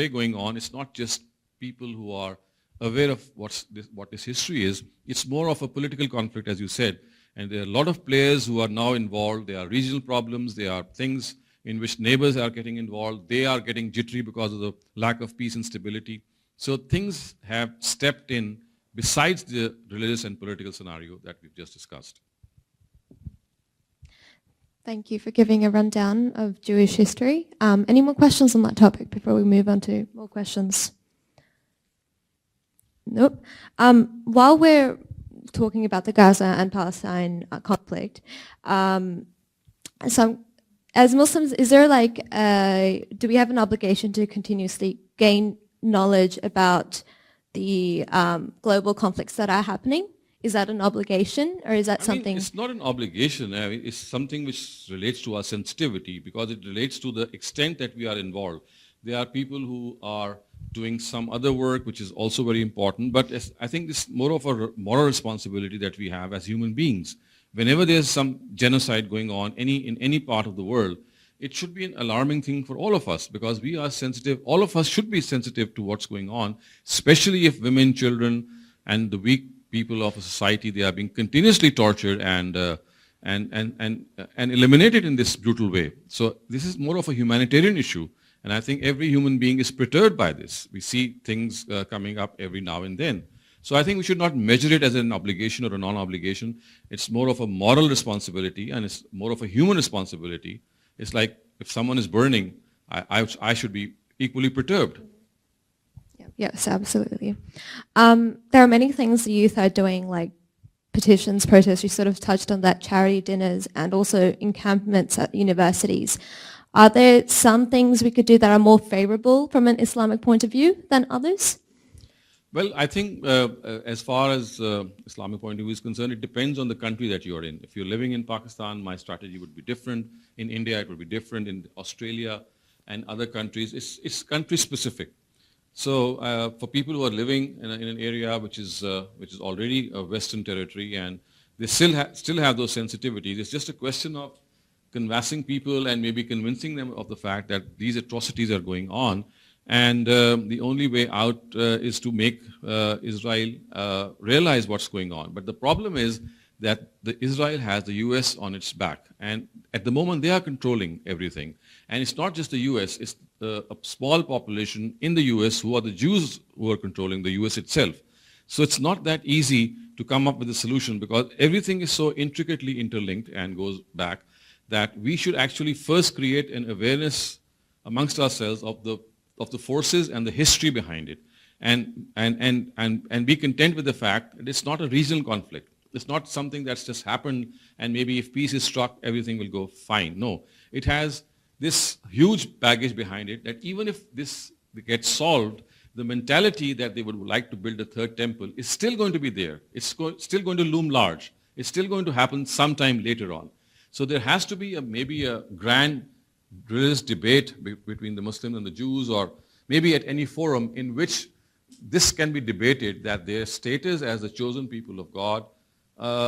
going on, it's not just people who are aware of what this history is. It's more of a political conflict, as you said. And there are a lot of players who are now involved. There are regional problems. There are things in which neighbors are getting involved. They are getting jittery because of the lack of peace and stability. So things have stepped in besides the religious and political scenario that we've just discussed. Thank you for giving a rundown of Jewish history. Any more questions on that topic before we move on to more questions? Nope. While we're talking about the Gaza and Palestine conflict, so as Muslims, is there do we have an obligation to continuously gain knowledge about the global conflicts that are happening? Is that an obligation, or is that something? It's not an obligation. I mean, it's something which relates to our sensitivity, because it relates to the extent that we are involved. There are people who are doing some other work, which is also very important. But I think it's more of a moral responsibility that we have as human beings. Whenever there's some genocide going on in any part of the world, it should be an alarming thing for all of us, because we are sensitive. All of us should be sensitive to what's going on, especially if women, children, and the weak people of a society, they are being continuously tortured and eliminated in this brutal way. So this is more of a humanitarian issue, And I think every human being is perturbed by this. We see things coming up every now and then. So I think we should not measure it as an obligation or a non-obligation. It's more of a moral responsibility, and it's more of a human responsibility. It's like if someone is burning, I should be equally perturbed. Yes, absolutely. There are many things the youth are doing, like petitions, protests. You sort of touched on that, charity dinners, and also encampments at universities. Are there some things we could do that are more favorable from an Islamic point of view than others? Well, I think as far as Islamic point of view is concerned, it depends on the country that you're in. If you're living in Pakistan, my strategy would be different. In India, it would be different. In Australia and other countries, it's country specific. So for people who are living in an area which is already a Western territory and they still have those sensitivities, it's just a question of convincing people and maybe convincing them of the fact that these atrocities are going on. And the only way out is to make Israel realize what's going on. But the problem is that Israel has the US on its back. And at the moment, they are controlling everything. And it's not just the US, it's a small population in the US who are the Jews who are controlling the US itself. So it's not that easy to come up with a solution because everything is so intricately interlinked and goes back that we should actually first create an awareness amongst ourselves of the forces and the history behind it, and be content with the fact that it's not a regional conflict. It's not something that's just happened and maybe if peace is struck, everything will go fine. No, it has this huge baggage behind it that even if this gets solved, the mentality that they would like to build a third temple is still going to be there. It's still going to loom large. It's still going to happen sometime later on. So there has to be maybe a grand religious debate between the Muslims and the Jews, or maybe at any forum in which this can be debated, that their status as the chosen people of God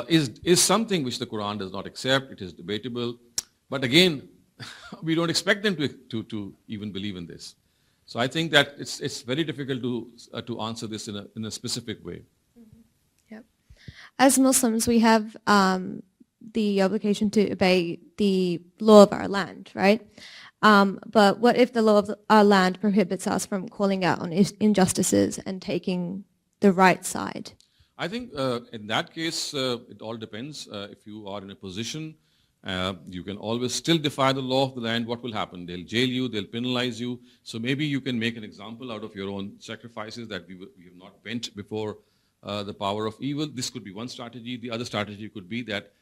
is something which the Quran does not accept. It is debatable. But again, we don't expect them to even believe in this. So I think that it's very difficult to answer this in a specific way. Yep. As Muslims, we have the obligation to obey the law of our land, right? But what if the law of our land prohibits us from calling out on injustices and taking the right side? I think in that case, it all depends. If you are in a position, you can always still defy the law of the land. What will happen? They'll jail you, they'll penalize you. So maybe you can make an example out of your own sacrifices that we have not bent before the power of evil. This could be one strategy. The other strategy could be that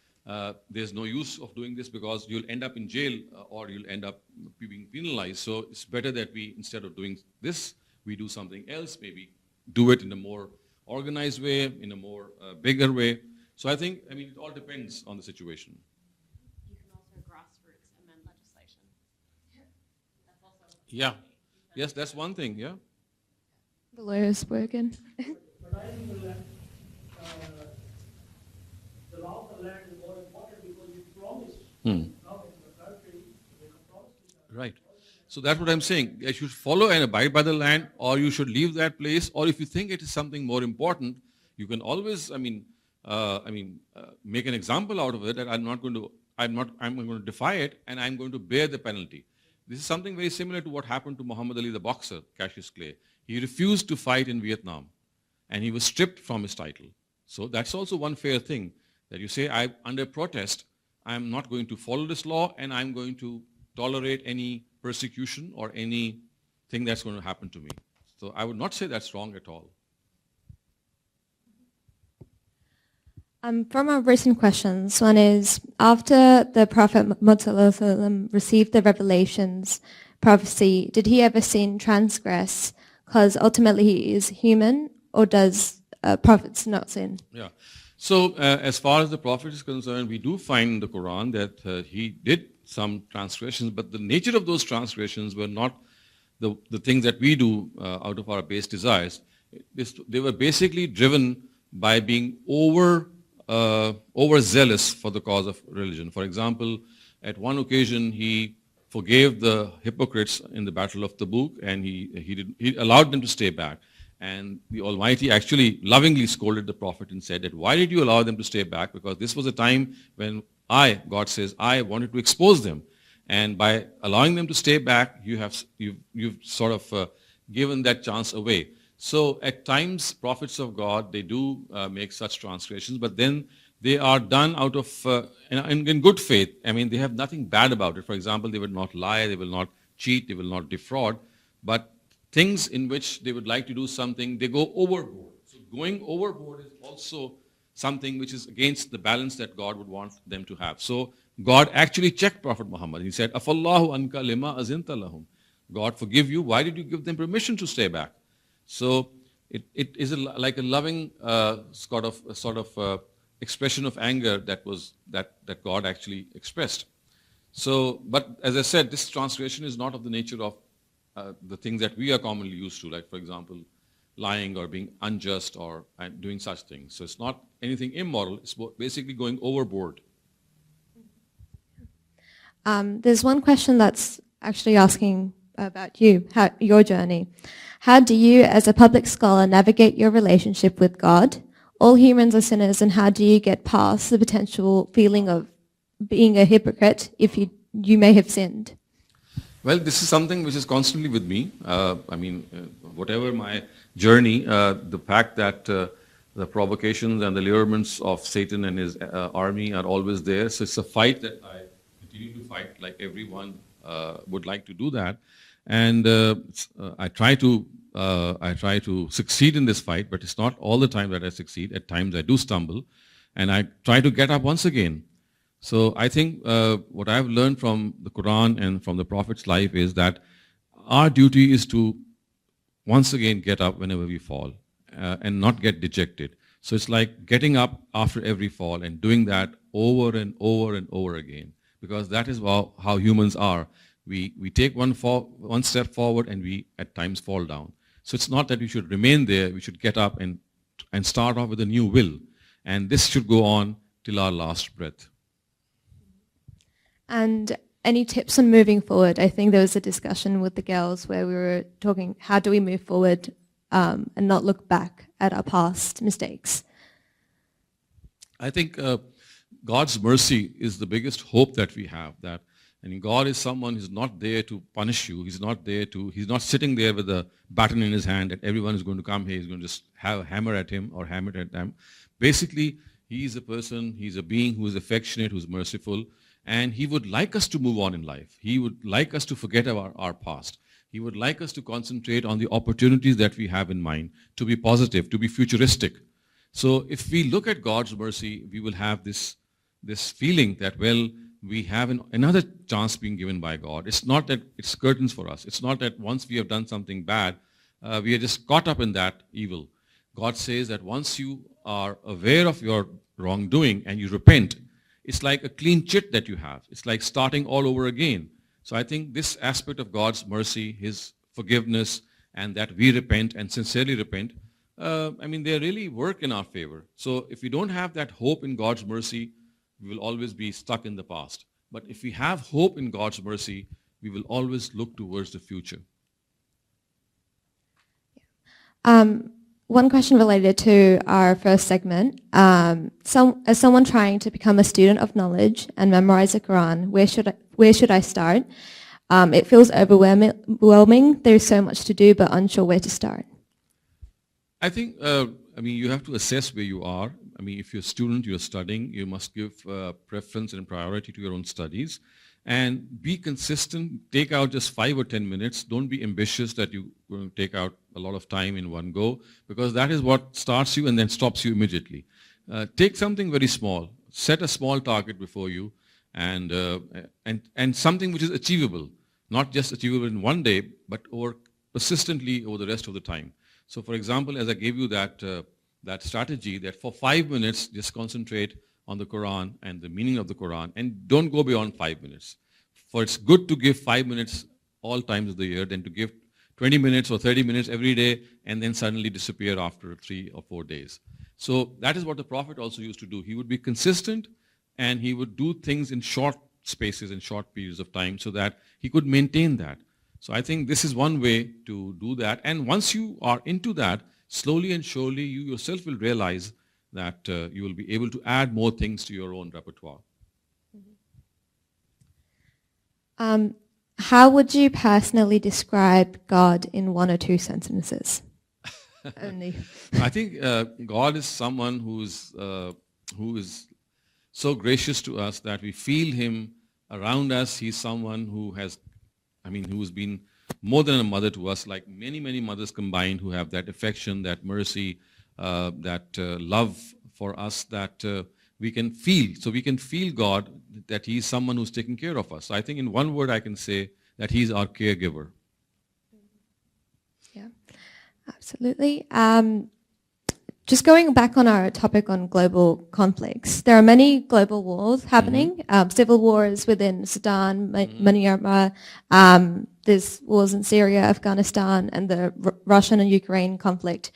there's no use of doing this because you'll end up in jail or you'll end up being penalized. So it's better that we, instead of doing this, we do something else, maybe do it in a more organized way, in a more bigger way. So I think, it all depends on the situation. You can also grassroots amend legislation. That's also Yeah. Yes, that's one thing, yeah. The lawyer's working. But I think the law of the land is more important because you promise now in the country, you can promise to Right. So that's what I'm saying. You should follow and abide by the land, or you should leave that place, or if you think it is something more important, you can always, make an example out of it that I'm going to defy it, and I'm going to bear the penalty. This is something very similar to what happened to Muhammad Ali, the boxer, Cassius Clay. He refused to fight in Vietnam, and he was stripped from his title. So that's also one fair thing, that you say, under protest, I'm not going to follow this law, and I'm going to tolerate any persecution or anything that's going to happen to me. So I would not say that's wrong at all. From our recent questions, one is, after the Prophet Muhammad received the revelations, prophecy, did he ever sin, transgress? Because ultimately he is human, or does prophets not sin? Yeah. So as far as the Prophet is concerned, we do find in the Quran that he did some transgressions, but the nature of those transgressions were not the things that we do out of our base desires. They were basically driven by being overzealous for the cause of religion. For example, at one occasion he forgave the hypocrites in the Battle of Tabuk, and he allowed them to stay back. And the Almighty actually lovingly scolded the Prophet and said that, why did you allow them to stay back? Because this was a time when God says, I wanted to expose them. And by allowing them to stay back, you've sort of given that chance away. So at times, prophets of God, they do make such transgressions, but then they are done out of, in good faith. I mean, they have nothing bad about it. For example, they will not lie, they will not cheat, they will not defraud. But things in which they would like to do something, they go overboard. So going overboard is also something which is against the balance that God would want them to have. So God actually checked Prophet Muhammad. He said, Afallahu anka lima azinta lahum. God forgive you. Why did you give them permission to stay back? So it is like a loving sort of expression of anger that God actually expressed. So, but as I said, this transgression is not of the nature of the things that we are commonly used to, like, for example, lying or being unjust or doing such things. So it's not anything immoral. It's basically going overboard. There's one question that's actually asking about you, your journey. How do you, as a public scholar, navigate your relationship with God? All humans are sinners, and how do you get past the potential feeling of being a hypocrite if you may have sinned? Well, this is something which is constantly with me. Whatever my journey, the fact that the provocations and the allurements of Satan and his army are always there. So it's a fight that I continue to fight, like everyone would like to do that. And I try to succeed in this fight, but it's not all the time that I succeed. At times I do stumble, and I try to get up once again. So I think what I've learned from the Quran and from the Prophet's life is that our duty is to once again get up whenever we fall and not get dejected. So it's like getting up after every fall and doing that over and over and over again, because that is how humans are. We take one step forward and we at times fall down. So it's not that we should remain there. We should get up and start off with a new will. And this should go on till our last breath. And any tips on moving forward? I think there was a discussion with the girls where we were talking, how do we move forward and not look back at our past mistakes? I think God's mercy is the biggest hope that we have. And God is someone who's not there to punish you. He's not sitting there with a baton in his hand and everyone is going to come here. He's going to just have a hammer at him or hammer at them. Basically, he's a person, he's a being who is affectionate, who's merciful, and he would like us to move on in life. He would like us to forget our past. He would like us to concentrate on the opportunities that we have in mind, to be positive, to be futuristic. So if we look at God's mercy, we will have this feeling that, well, we have another chance being given by God. It's not that it's curtains for us. It's not that once we have done something bad, we are just caught up in that evil. God says that once you are aware of your wrongdoing and you repent, it's like a clean chit that you have. It's like starting all over again. So I think this aspect of God's mercy, his forgiveness, and that we repent and sincerely repent, they really work in our favor. So if we don't have that hope in God's mercy, we will always be stuck in the past. But if we have hope in God's mercy, we will always look towards the future. One question related to our first segment. As someone trying to become a student of knowledge and memorize the Quran, where should I start? It feels overwhelming. There's so much to do, but unsure where to start. I think, you have to assess where you are. If you're a student, you're studying, you must give preference and priority to your own studies. And be consistent. Take out just 5 or 10 minutes. Don't be ambitious that you're going to take out a lot of time in one go, because that is what starts you and then stops you immediately. Take something very small. Set a small target before you, and something which is achievable. Not just achievable in one day, but persistently over the rest of the time. So for example, as I gave you that strategy, that for 5 minutes, just concentrate on the Quran and the meaning of the Quran, and don't go beyond 5 minutes. For it's good to give 5 minutes all times of the year than to give 20 minutes or 30 minutes every day and then suddenly disappear after 3 or 4 days. So that is what the Prophet also used to do. He would be consistent and he would do things in short spaces and short periods of time so that he could maintain that. So I think this is one way to do that. And once you are into that, slowly and surely you yourself will realize that you will be able to add more things to your own repertoire. How would you personally describe God in 1 or 2 sentences? Only. I think God is someone who is so gracious to us that we feel Him around us. He's someone who has been more than a mother to us, like many, many mothers combined, who have that affection, that mercy, that love for us that we can feel. So we can feel God, that He's someone who's taking care of us. So I think in one word I can say that He's our caregiver. Yeah, absolutely. Just going back on our topic on global conflicts, there are many global wars happening, civil wars within Sudan, Myanmar, there's wars in Syria, Afghanistan, and the Russian and Ukraine conflict.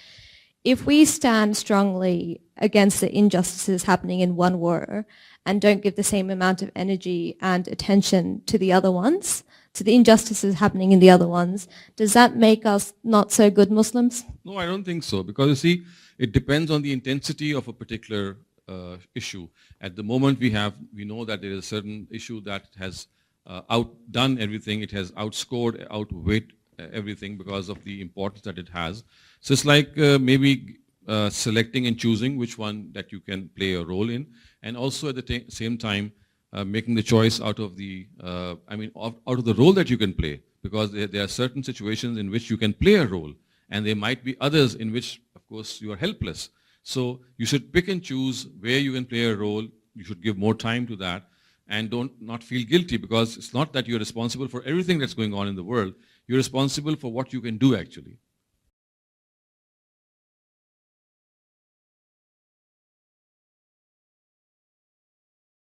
If we stand strongly against the injustices happening in one war and don't give the same amount of energy and attention to the other ones, to the injustices happening in the other ones, does that make us not so good Muslims? No, I don't think so, because you see, it depends on the intensity of a particular issue. At the moment we know that there is a certain issue that has outdone everything. It has outscored, outweighed everything because of the importance that it has. So it's like maybe selecting and choosing which one that you can play a role in, and also at the same time making the choice out of the out of the role that you can play, because there are certain situations in which you can play a role, and there might be others in which, of course, you are helpless. So you should pick and choose where you can play a role. You should give more time to that, and not feel guilty, because it's not that you're responsible for everything that's going on in the world. You're responsible for what you can do, actually.